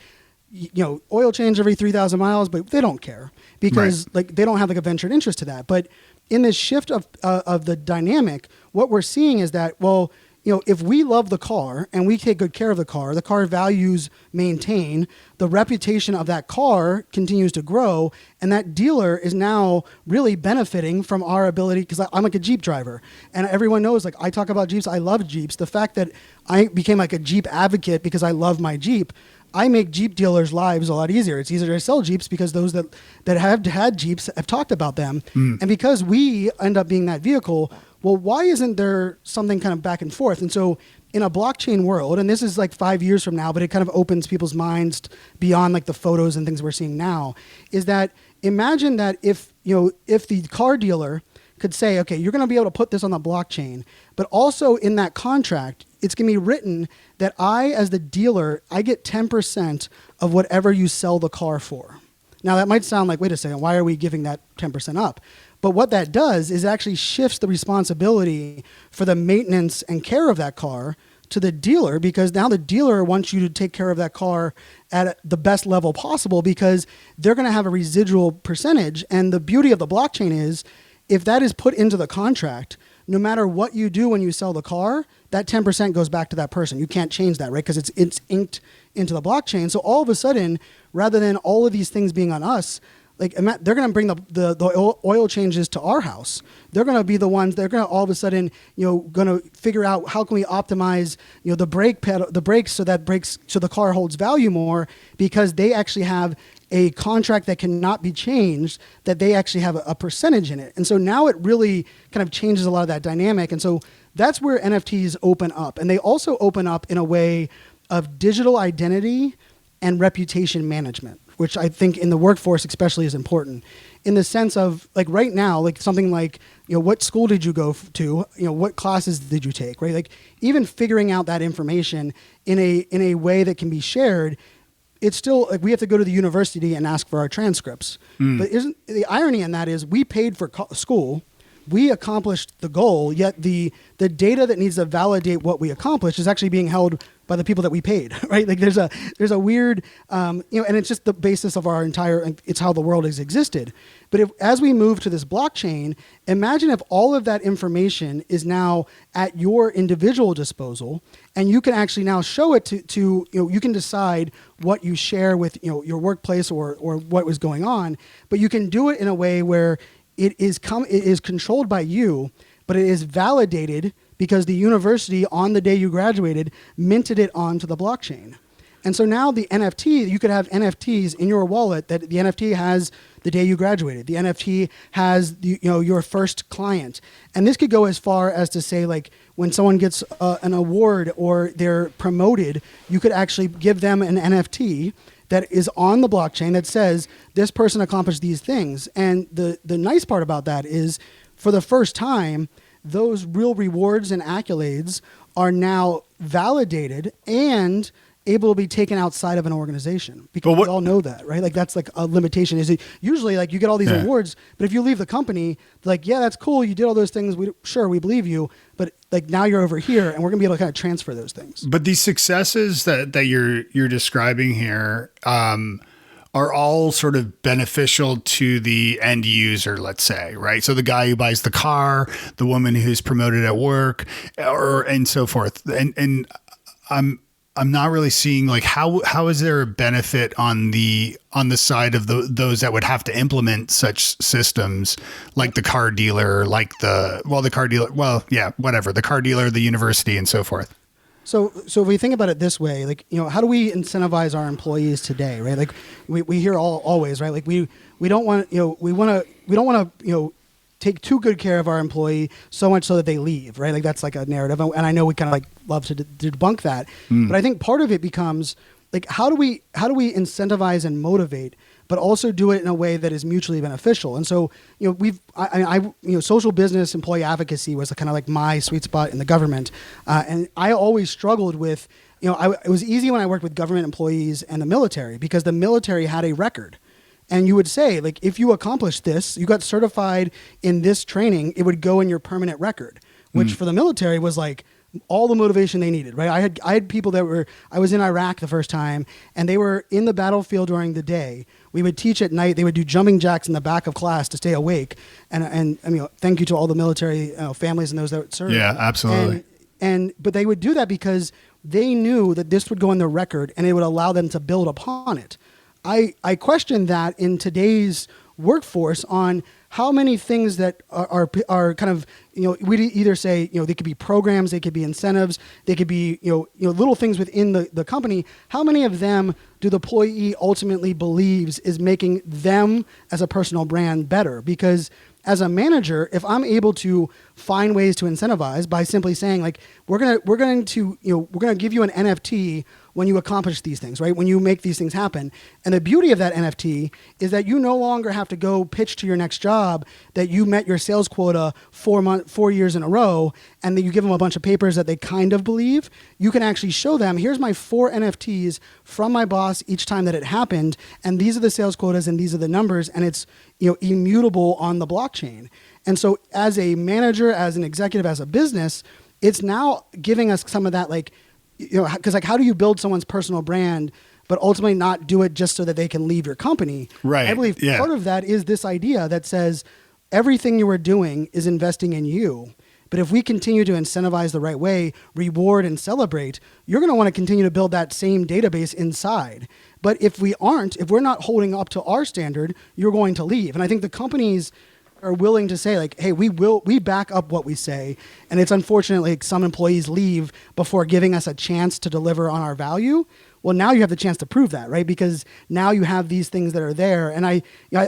oil change every 3,000 miles, but they don't care because like they don't have like a ventured interest to that. But in this shift of the dynamic, what we're seeing is that, well, if we love the car and we take good care of the car values maintain, the reputation of that car continues to grow, and that dealer is now really benefiting from our ability, because I'm like a Jeep driver, and everyone knows, like, I talk about Jeeps, I love Jeeps. The fact that I became like a Jeep advocate because I love my Jeep, I make Jeep dealers' lives a lot easier. It's easier to sell Jeeps because those that have had Jeeps have talked about them. And because we end up being that vehicle, well, why isn't there something kind of back and forth? And so in a blockchain world, and this is like 5 years from now, but it kind of opens people's minds beyond like the photos and things we're seeing now, is that imagine that if the car dealer could say, okay, you're going to be able to put this on the blockchain, but also in that contract, it's going to be written that I, as the dealer, I get 10% of whatever you sell the car for. Now, that might sound like, wait a second, why are we giving that 10% up? But what that does is actually shifts the responsibility for the maintenance and care of that car to the dealer, because now the dealer wants you to take care of that car at the best level possible, because they're going to have a residual percentage. And the beauty of the blockchain is, if that is put into the contract, no matter what you do when you sell the car, that 10% goes back to that person. You can't change that, right? Because it's inked into the blockchain. So all of a sudden, rather than all of these things being on us, like, they're going to bring the oil changes to our house. They're going to be the ones. They're going to all of a sudden, going to figure out how can we optimize, the brake pedal, the brakes, so the car holds value more, because they actually have a contract that cannot be changed, that they actually have a percentage in it. And so now it really kind of changes a lot of that dynamic. And so that's where NFTs open up, and they also open up in a way of digital identity and reputation management, which I think in the workforce especially is important, in the sense of, like, right now, like something like, what school did you go to? What classes did you take, right? Like, even figuring out that information in a way that can be shared, it's still like we have to go to the university and ask for our transcripts. But isn't the irony in that is, we paid for school, we accomplished the goal, yet the data that needs to validate what we accomplished is actually being held by the people that we paid, right? Like, there's a weird, and it's just the basis of our entire, it's how the world has existed. But as we move to this blockchain, imagine if all of that information is now at your individual disposal, and you can actually now show it to you can decide what you share with, your workplace or what was going on, but you can do it in a way where it is controlled by you, but it is validated because the university, on the day you graduated, minted it onto the blockchain. And so now the NFT, you could have NFTs in your wallet that the NFT has the day you graduated. The NFT has your first client. And this could go as far as to say, like, when someone gets an award or they're promoted, you could actually give them an NFT that is on the blockchain that says this person accomplished these things. And the nice part about that is, for the first time, those real rewards and accolades are now validated and able to be taken outside of an organization, because we all know that, right? Like, that's like a limitation. Is it usually like you get all these awards, but if you leave the company, like, yeah, that's cool, you did all those things, we believe you, but like, now you're over here, and we're gonna be able to kind of transfer those things. But these successes that you're describing here are all sort of beneficial to the end user, let's say, right? So the guy who buys the car, the woman who's promoted at work, and so forth. And I'm not really seeing like how is there a benefit on the side of those that would have to implement such systems, like the car dealer, like the car dealer, the university, and so forth. So if we think about it this way, like, how do we incentivize our employees today, right? Like we hear always, right? Like we don't want, we don't want to, take too good care of our employee so much so that they leave, right? Like that's like a narrative. And I know we kind of like love to debunk that, but I think part of it becomes like, how do we incentivize and motivate, but also do it in a way that is mutually beneficial? And so, social business employee advocacy was kind of like my sweet spot in the government. And I always struggled with, it was easy when I worked with government employees and the military because the military had a record. And you would say, like, if you accomplished this, you got certified in this training, it would go in your permanent record, which for the military was like all the motivation they needed, right? I had people I was in Iraq the first time and they were in the battlefield during the day. We would teach at night. They would do jumping jacks in the back of class to stay awake. And thank you to all the military families and those that served. Yeah, absolutely. But they would do that because they knew that this would go in their record and it would allow them to build upon it. I question that in today's workforce on how many things that are kind of, we either say, they could be programs, they could be incentives, they could be, little things within the company. How many of them do the employee ultimately believes is making them as a personal brand better? Because as a manager, if I'm able to find ways to incentivize by simply saying like, we're going to give you an NFT when you accomplish these things, right? When you make these things happen. And the beauty of that NFT is that you no longer have to go pitch to your next job that you met your sales quota 4 years in a row, and then you give them a bunch of papers that they kind of believe. You can actually show them, here's my 4 NFTs from my boss each time that it happened, and these are the sales quotas and these are the numbers, and it's immutable on the blockchain. And so as a manager, as an executive, as a business, it's now giving us some of that because how do you build someone's personal brand, but ultimately not do it just so that they can leave your company? Right. I believe part of that is this idea that says everything you are doing is investing in you. But if we continue to incentivize the right way, reward and celebrate, you're going to want to continue to build that same database inside. But if we're not holding up to our standard, you're going to leave. And I think the companies are willing to say like, hey, we back up what we say. And it's unfortunately like some employees leave before giving us a chance to deliver on our value. Well, now you have the chance to prove that, right? Because now you have these things that are there. And I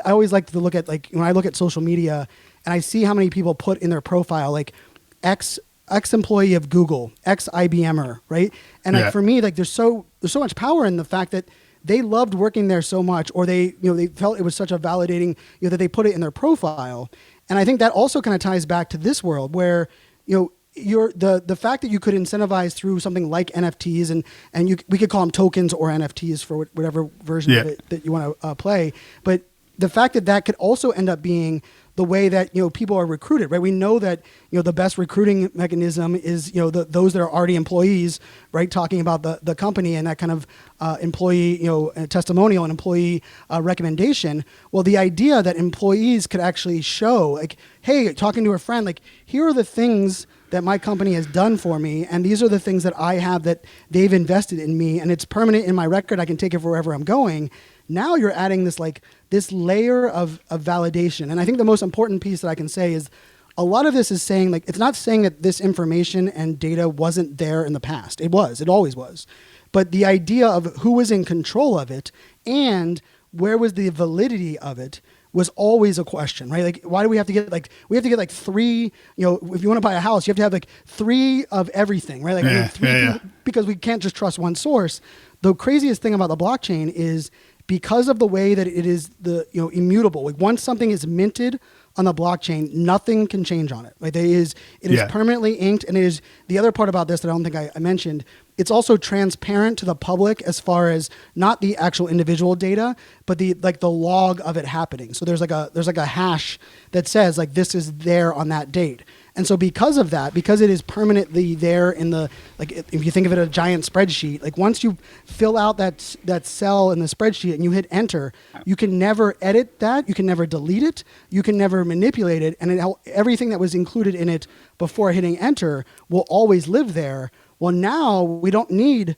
always like to look at like when I look at social media and I see how many people put in their profile, like ex-employee of Google, ex-IBMer, right? And like, for me, like there's so much power in the fact that they loved working there so much, or they felt it was such a validating, that they put it in their profile. And I think that also kind of ties back to this world where, the fact that you could incentivize through something like NFTs and we could call them tokens or NFTs for whatever version of it that you want to play. But the fact that could also end up being the way that people are recruited, right? We know that the best recruiting mechanism is those that are already employees, right? Talking about the company and that kind of employee testimonial and employee recommendation. Well, the idea that employees could actually show like, hey, talking to a friend, like here are the things that my company has done for me, and these are the things that I have that they've invested in me, and it's permanent in my record. I can take it wherever I'm going. Now you're adding this layer of validation. And I think the most important piece that I can say is a lot of this is saying, like, it's not saying that this information and data wasn't there in the past. It was. It always was. But the idea of who was in control of it and where was the validity of it was always a question, right? Like, why do we have to get like 3, if you want to buy a house, you have to have like 3 of everything, right? Like 3 because we can't just trust one source. The craziest thing about the blockchain is because of the way that it is immutable. Like once something is minted on the blockchain, nothing can change on it. Like it is permanently inked, and it is the other part about this that I don't think I mentioned. It's also transparent to the public as far as not the actual individual data, but the log of it happening. So there's like a hash that says like this is there on that date. And so because of that, because it is permanently there in the, like if you think of it as a giant spreadsheet, like once you fill out that cell in the spreadsheet and you hit enter, you can never edit that, you can never delete it, you can never manipulate it, and everything that was included in it before hitting enter will always live there. Well, now we don't need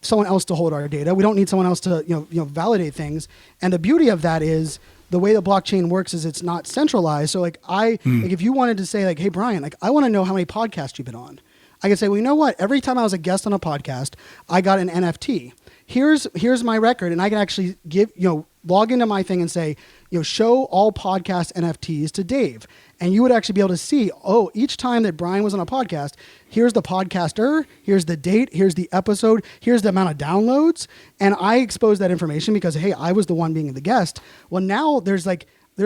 someone else to hold our data. We don't need someone else to validate things. And the beauty of that is the way the blockchain works is it's not centralized. So like if you wanted to say like, hey Brian, like I want to know how many podcasts you've been on. I can say, well, you know what? Every time I was a guest on a podcast, I got an NFT. Here's my record, and I can actually log into my thing and say, show all podcast NFTs to Dave. And you would actually be able to see, each time that Brian was on a podcast, here's the podcaster, here's the date, here's the episode, here's the amount of downloads. And I exposed that information because, hey, I was the one being the guest. Well, now there's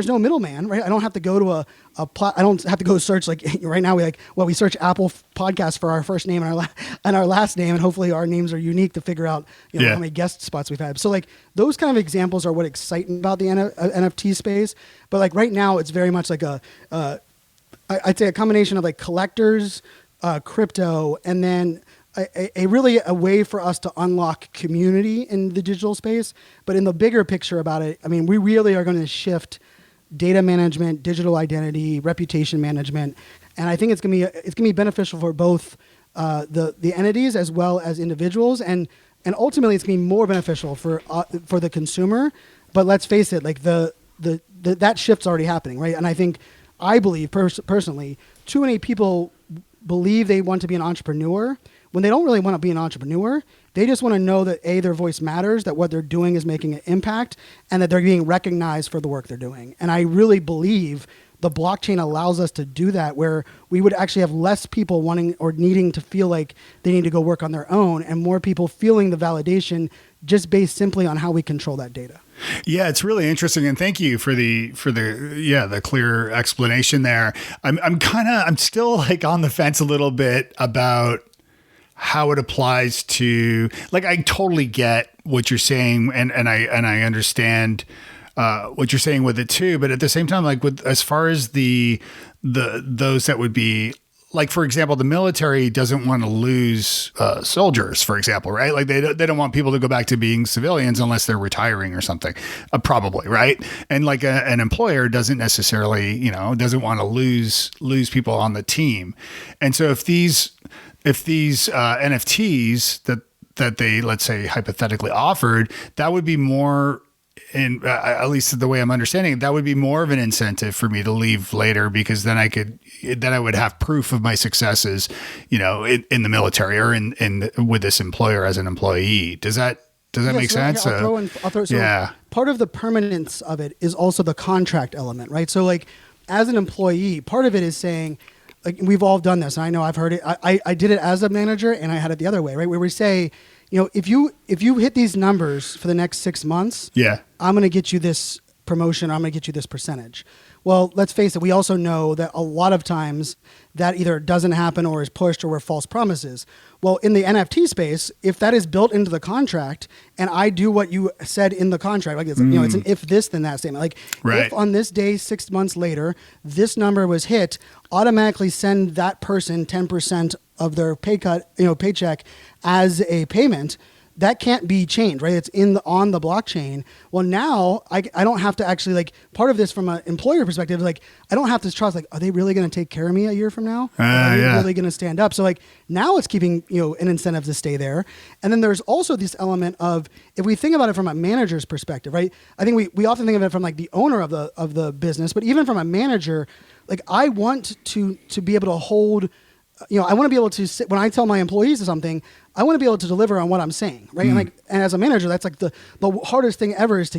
no middleman, right? I don't have to go to I don't have to go search like right now. We search Apple Podcasts for our first name and our last name, and hopefully our names are unique to figure out how many guest spots we've had. So like those kind of examples are what excite me about the NFT space. But like right now, it's very much like I'd say a combination of like collectors, crypto, and then a way for us to unlock community in the digital space. But in the bigger picture about it, I mean, we really are going to shift data management, digital identity, reputation management, and I think it's going to be beneficial for both the entities as well as individuals, and ultimately it's going to be more beneficial for the consumer. But let's face it, like that shift's already happening, right? And I believe personally, too many people believe they want to be an entrepreneur when they don't really want to be an entrepreneur. They just want to know that their voice matters, that what they're doing is making an impact, and that they're being recognized for the work they're doing. And I really believe the blockchain allows us to do that, where we would actually have less people wanting or needing to feel like they need to go work on their own, and more people feeling the validation just based simply on how we control that data. Yeah, it's really interesting, and thank you for the clear explanation there. I'm still like on the fence a little bit about how it applies to, like, I totally get what you're saying, and I understand what you're saying with it too. But at the same time, like as far as those that would be, like, for example, the military doesn't want to lose soldiers, for example, right? Like they don't want people to go back to being civilians unless they're retiring or something, probably, right? And like an employer doesn't necessarily, doesn't want to lose people on the team. And so if these NFTs that they, let's say, hypothetically offered, that would be more, at least the way I'm understanding it, that would be more of an incentive for me to leave later, because then I would have proof of my successes, in the military or in with this employer as an employee. Does that make sense? Part of the permanence of it is also the contract element, right? So like as an employee, part of it is saying, like, we've all done this, and I know I've heard it. I did it as a manager, and I had it the other way, right? Where we say, if you hit these numbers for the next 6 months, I'm going to get you this promotion, or I'm going to get you this percentage. Well, let's face it, we also know that a lot of times that either doesn't happen or is pushed or were false promises. Well, in the NFT space, if that is built into the contract and I do what you said in the contract, like it's an if this, then that statement. Like if on this day, 6 months later, this number was hit, automatically send that person 10% of their paycheck as a payment. That can't be changed, right? It's on the blockchain. Well, now I don't have to actually, like, part of this from an employer perspective, like, I don't have to trust, like, are they really going to take care of me a year from now? Are they really going to stand up? So like now it's keeping, an incentive to stay there. And then there's also this element of, if we think about it from a manager's perspective, right? I think we often think of it from like the owner of the business, but even from a manager, like I want to be able to hold, I want to be able to sit, when I tell my employees something, I want to be able to deliver on what I'm saying, right? And as a manager, that's like the hardest thing ever is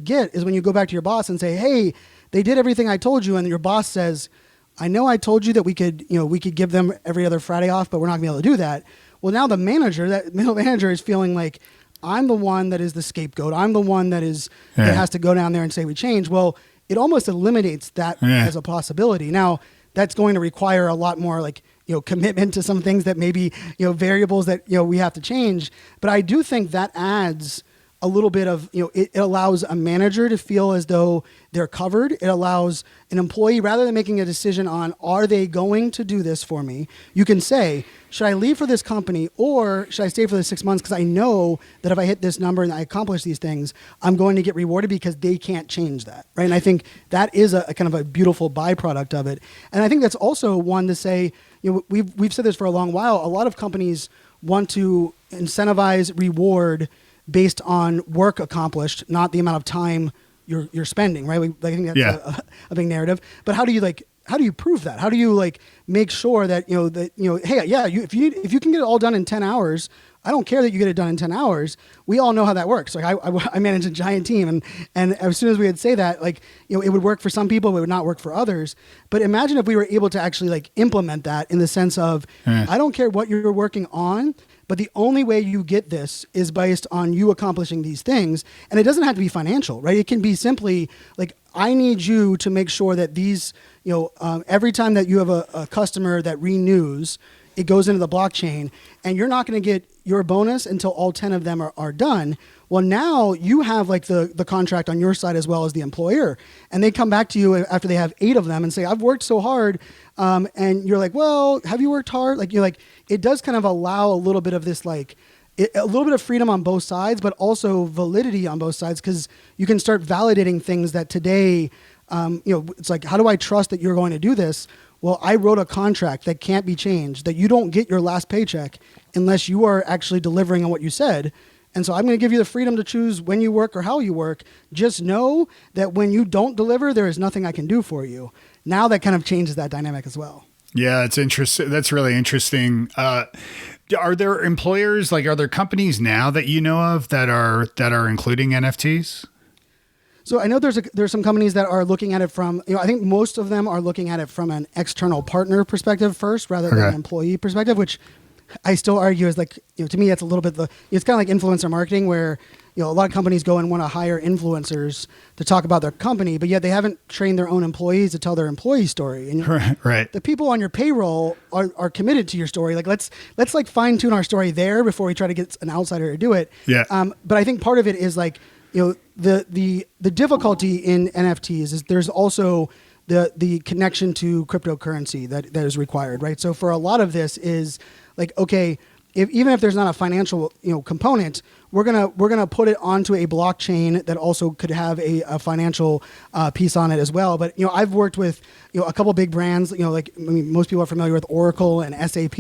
when you go back to your boss and say, hey, they did everything I told you, and your boss says, I know I told you that we could give them every other Friday off, but we're not gonna be able to do that. Well, now the manager, that middle manager, is feeling like I'm the one that is the scapegoat. I'm the one that has to go down there and say we change. Well, it almost eliminates that as a possibility. Now, that's going to require a lot more like commitment to some things that maybe variables that we have to change. But I do think that adds a little bit of it allows a manager to feel as though they're covered. It allows an employee, rather than making a decision on are they going to do this for me, you can say, should I leave for this company or should I stay for the 6 months, because I know that if I hit this number and I accomplish these things, I'm going to get rewarded because they can't change that, right? And I think that is a kind of a beautiful byproduct of it. And I think that's also one to say, we've said this for a long while. A lot of companies want to incentivize reward based on work accomplished, not the amount of time you're spending, right? I think that's a big narrative. But how do you prove that? How do you make sure that, hey, yeah, if you can get it all done in 10 hours, I don't care that you get it done in 10 hours. We all know how that works. I manage a giant team, and as soon as we would say that, it would work for some people, but it would not work for others. But imagine if we were able to actually implement that in the sense of, I don't care what you're working on, but the only way you get this is based on you accomplishing these things. And it doesn't have to be financial, right? It can be simply I need you to make sure that these, every time that you have a customer that renews, it goes into the blockchain, and you're not going to get your bonus until all 10 of them are done. Well, now you have the contract on your side as well as the employer, and they come back to you after they have 8 of them and say, I've worked so hard. And you're like, well, have you worked hard? It does kind of allow a little bit of this, a little bit of freedom on both sides, but also validity on both sides, because you can start validating things that today, it's how do I trust that you're going to do this? Well, I wrote a contract that can't be changed, that you don't get your last paycheck unless you are actually delivering on what you said. And so I'm going to give you the freedom to choose when you work or how you work. Just know that when you don't deliver, there is nothing I can do for you. Now that kind of changes that dynamic as well. Yeah, it's interesting. That's really interesting. Are there employers, are there companies now that you know of that are including NFTs? So I know there's some companies that are looking at it from, I think most of them are looking at it from an external partner perspective first, rather than an employee perspective, which I still argue is to me, it's a little bit it's kind of like influencer marketing, where, a lot of companies go and want to hire influencers to talk about their company, but yet they haven't trained their own employees to tell their employee story. And right. The people on your payroll are committed to your story. Let's fine tune our story there before we try to get an outsider to do it. Yeah. But I think part of it is the difficulty in NFTs is there's also the connection to cryptocurrency that is required, right? So for a lot of this is okay, even if there's not a financial component, we're gonna put it onto a blockchain that also could have a financial piece on it as well. But I've worked with a couple big brands. Most people are familiar with Oracle and SAP,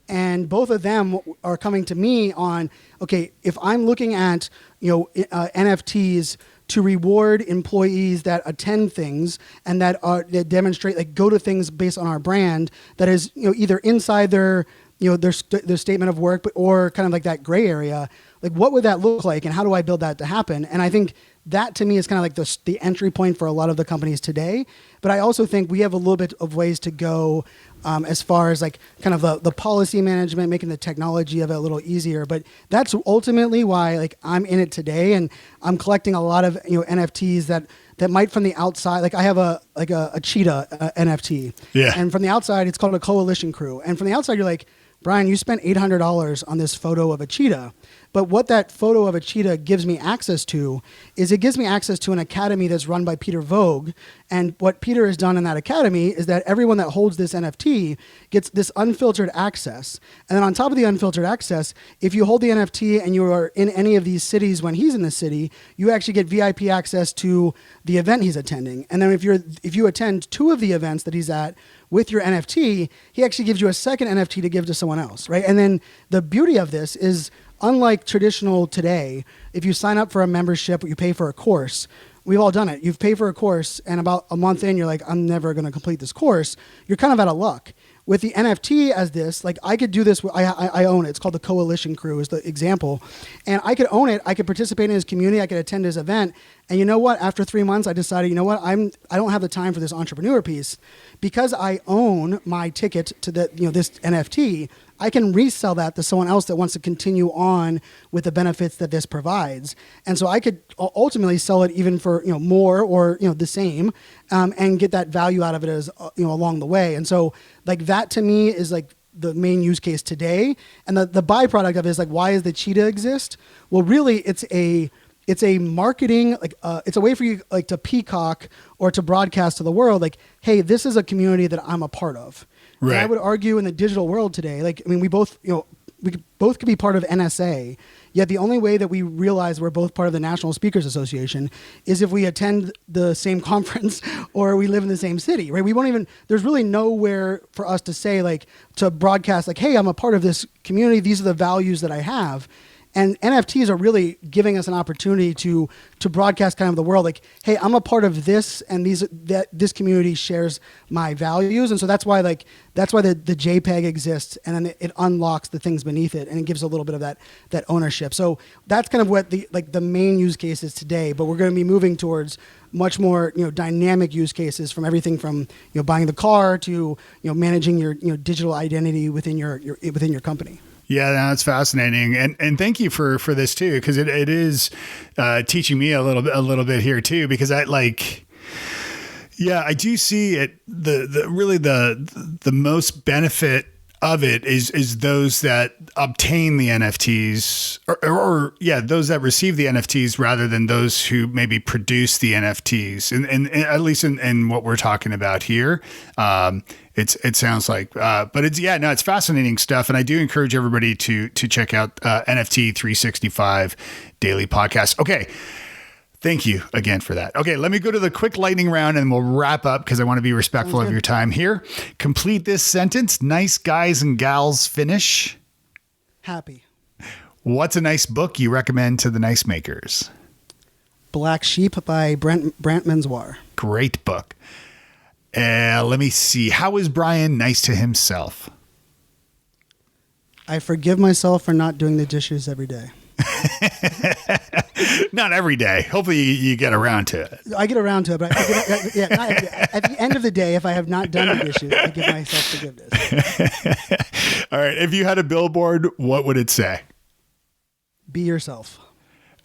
and both of them are coming to me on, okay, if I'm looking at NFTs to reward employees that attend things and that demonstrate, go to things based on our brand, that is either inside their their statement of work, or kind of that gray area. What would that look like, and how do I build that to happen? And I think that to me is kind of the entry point for a lot of the companies today. But I also think we have a little bit of ways to go as far as kind of the policy management, making the technology of it a little easier. But that's ultimately why I'm in it today, and I'm collecting a lot of NFTs that might from the outside, I have a cheetah NFT. Yeah. And from the outside, it's called a coalition crew. And from the outside, you're like, Brian, you spent $800 on this photo of a cheetah. But what that photo of a cheetah gives me access to is it gives me access to an academy that's run by Peter Vogue. And what Peter has done in that academy is that everyone that holds this NFT gets this unfiltered access. And then on top of the unfiltered access, if you hold the NFT and you are in any of these cities when he's in the city, you actually get VIP access to the event he's attending. And then if you attend 2 of the events that he's at with your NFT, he actually gives you a second NFT to give to someone else, right? And then the beauty of this is, unlike traditional today, if you sign up for a membership or you pay for a course, we've all done it. You've paid for a course, and about a month in, you're like, I'm never going to complete this course. You're kind of out of luck. With the NFT as this, I could do this. I own it. It's called the Coalition Crew is the example. And I could own it. I could participate in his community. I could attend his event. And you know what? After 3 months, I decided, I don't have the time for this entrepreneur piece. Because I own my ticket to this NFT, I can resell that to someone else that wants to continue on with the benefits that this provides. And so I could ultimately sell it even for more or the same, and get that value out of it as along the way. And so that to me is the main use case today. And the byproduct of it is why does the cheetah exist? Well, really it's a marketing, it's a way for you to peacock or to broadcast to the world, hey, this is a community that I'm a part of. Right. And I would argue in the digital world today, we both, both could be part of NSA. Yet the only way that we realize we're both part of the National Speakers Association is if we attend the same conference or we live in the same city, right? We won't even, there's really nowhere for us to say, like, to broadcast, like, hey, I'm a part of this community. These are the values that I have. And NFTs are really giving us an opportunity to broadcast kind of the world, like, hey, I'm a part of this, and this community shares my values, and so that's why the JPEG exists, and then it unlocks the things beneath it, and it gives a little bit of that ownership. So that's kind of what the main use case is today. But we're going to be moving towards much more dynamic use cases, from everything from buying the car to managing your digital identity within your company. Yeah, that's fascinating, and thank you for this too, because it is teaching me a little bit here too, because I do see it. The most benefit of it is those that obtain the NFTs, or those that receive the NFTs, rather than those who maybe produce the NFTs, and at least in what we're talking about here. It sounds like, but it's fascinating stuff. And I do encourage everybody to check out NFT 365 Daily Podcast. Okay. Thank you again for that. Okay. Let me go to the quick lightning round and we'll wrap up, because I want to be respectful of your time here. Complete this sentence. Nice guys and gals finish. Happy. What's a nice book you recommend to the nice makers? Black Sheep by Brant Menswar. Great book. Let me see. How is Brian nice to himself? I forgive myself for not doing the dishes every day. Not every day. Hopefully you get around to it. I get around to it, but at the end of the day, if I have not done the dishes, I give myself forgiveness. All right. If you had a billboard, what would it say? Be yourself.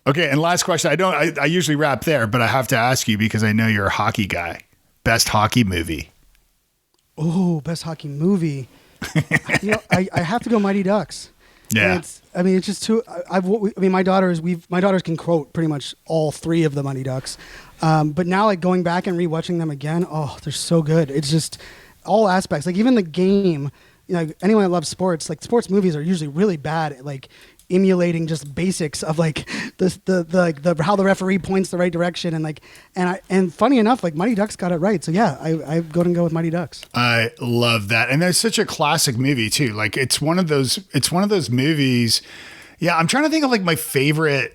Okay. And last question. I usually wrap there, but I have to ask you because I know you're a hockey guy. Best hockey movie. Oh, best hockey movie. I have to go Mighty Ducks. Yeah. It's just too. My daughters can quote pretty much all three of the Mighty Ducks. But now, like, going back and rewatching them again, oh, they're so good. It's just all aspects. Like, even the game. Anyone that loves sports, like, sports movies are usually really bad at, like, emulating just basics of, like, the how the referee points the right direction, and funny enough, like, Mighty Ducks got it right. So yeah, I go with Mighty Ducks. I love that, and there's such a classic movie too. Like, it's one of those movies. Yeah, I'm trying to think of, like, my favorite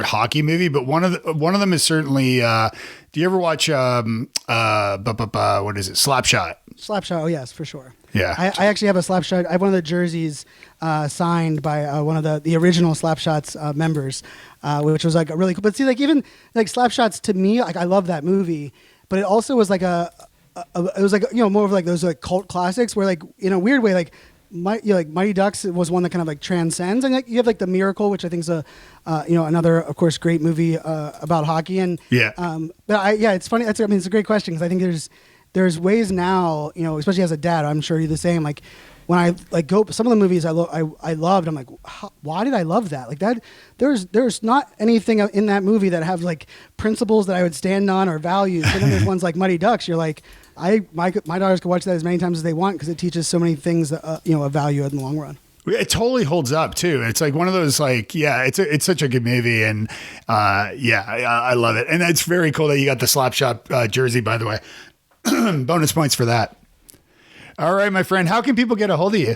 hockey movie, but one of them is certainly. Do you ever watch what is it? Slapshot. Slapshot. Oh yes, for sure. Yeah. I actually have a Slapshot. I have one of the jerseys signed by one of the original Slapshots members, which was, like, a really cool. But see, like, even like Slapshots, to me, like, I love that movie, but it also was like it was like, more of like those, like, cult classics where, like, in a weird way, like, Mighty Ducks was one that kind of, like, transcends, and, like, you have, like, The Miracle, which I think is another, of course, great movie about hockey, and it's funny. It's a great question, because I think there's ways now, especially as a dad, I'm sure you're the same. Like, when I, like, go some of the movies I loved, I'm like, why did I love that? Like, that there's not anything in that movie that have, like, principles that I would stand on or values. And then there's ones like Mighty Ducks. You're like, my daughters can watch that as many times as they want, because it teaches so many things that a value in the long run. It totally holds up too. It's like one of those, like, it's such a good movie, and I love it. And it's very cool that you got the Slapshot jersey, by the way. Bonus points for that. All right, my friend, how can people get a hold of you?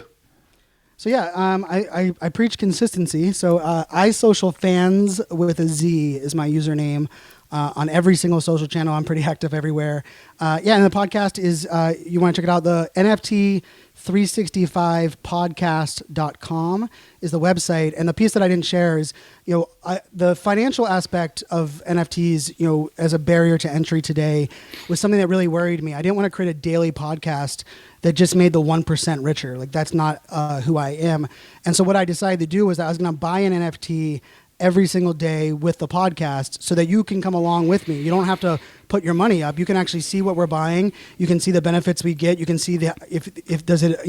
So I preach consistency. So iSocialFans with a Z is my username on every single social channel. I'm pretty active everywhere. And the podcast is, you want to check it out, the NFT 365podcast.com is the website. And the piece that I didn't share is, the financial aspect of NFTs, as a barrier to entry today was something that really worried me. I didn't want to create a daily podcast that just made the 1% richer. Like, that's not who I am. And so what I decided to do was that I was going to buy an NFT every single day with the podcast so that you can come along with me. You don't have to put your money up, you can actually see what we're buying. You can see the benefits we get. You can see if does it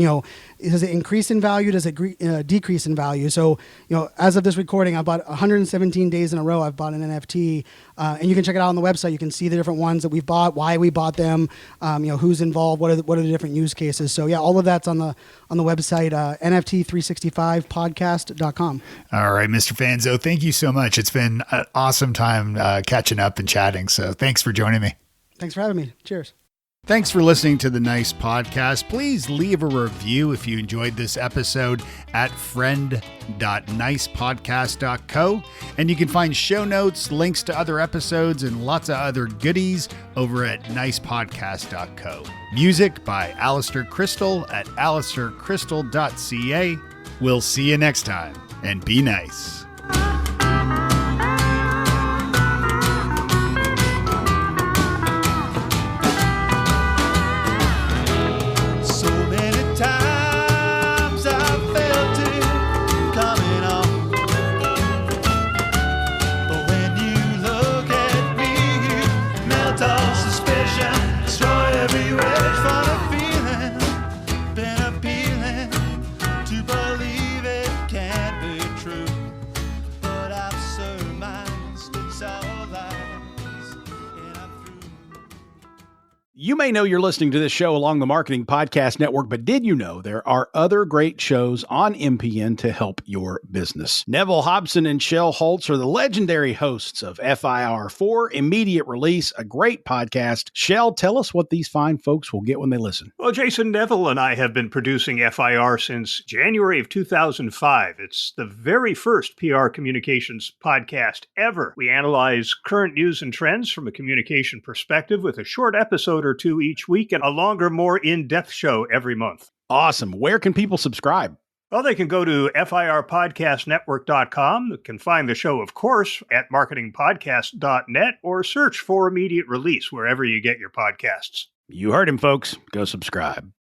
increase in value? Does it decrease in value? So, as of this recording, I bought 117 days in a row. I've bought an NFT, and you can check it out on the website. You can see the different ones that we've bought, why we bought them, who's involved, what are the different use cases. So yeah, all of that's on the website, NFT365podcast.com. All right, Mr. Fanzo, thank you so much. It's been an awesome time catching up and chatting. So thanks for joining me. Thanks for having me. Cheers. Thanks for listening to the Nice Podcast. Please leave a review if you enjoyed this episode at friend.nicepodcast.co. And you can find show notes, links to other episodes, and lots of other goodies over at nicepodcast.co. Music by Alistair Crystal at alistaircrystal.ca. We'll see you next time, and be nice. You may know you're listening to this show along the Marketing Podcast Network, but did you know there are other great shows on MPN to help your business? Neville Hobson and Shell Holtz are the legendary hosts of FIR4, Immediate Release, a great podcast. Shell, tell us what these fine folks will get when they listen. Well, Jason, Neville and I have been producing FIR since January of 2005. It's the very first PR communications podcast ever. We analyze current news and trends from a communication perspective with a short episode or two each week and a longer, more in-depth show every month. Awesome. Where can people subscribe? Well, they can go to firpodcastnetwork.com. They can find the show, of course, at marketingpodcast.net or search for Immediate Release wherever you get your podcasts. You heard him, folks. Go subscribe.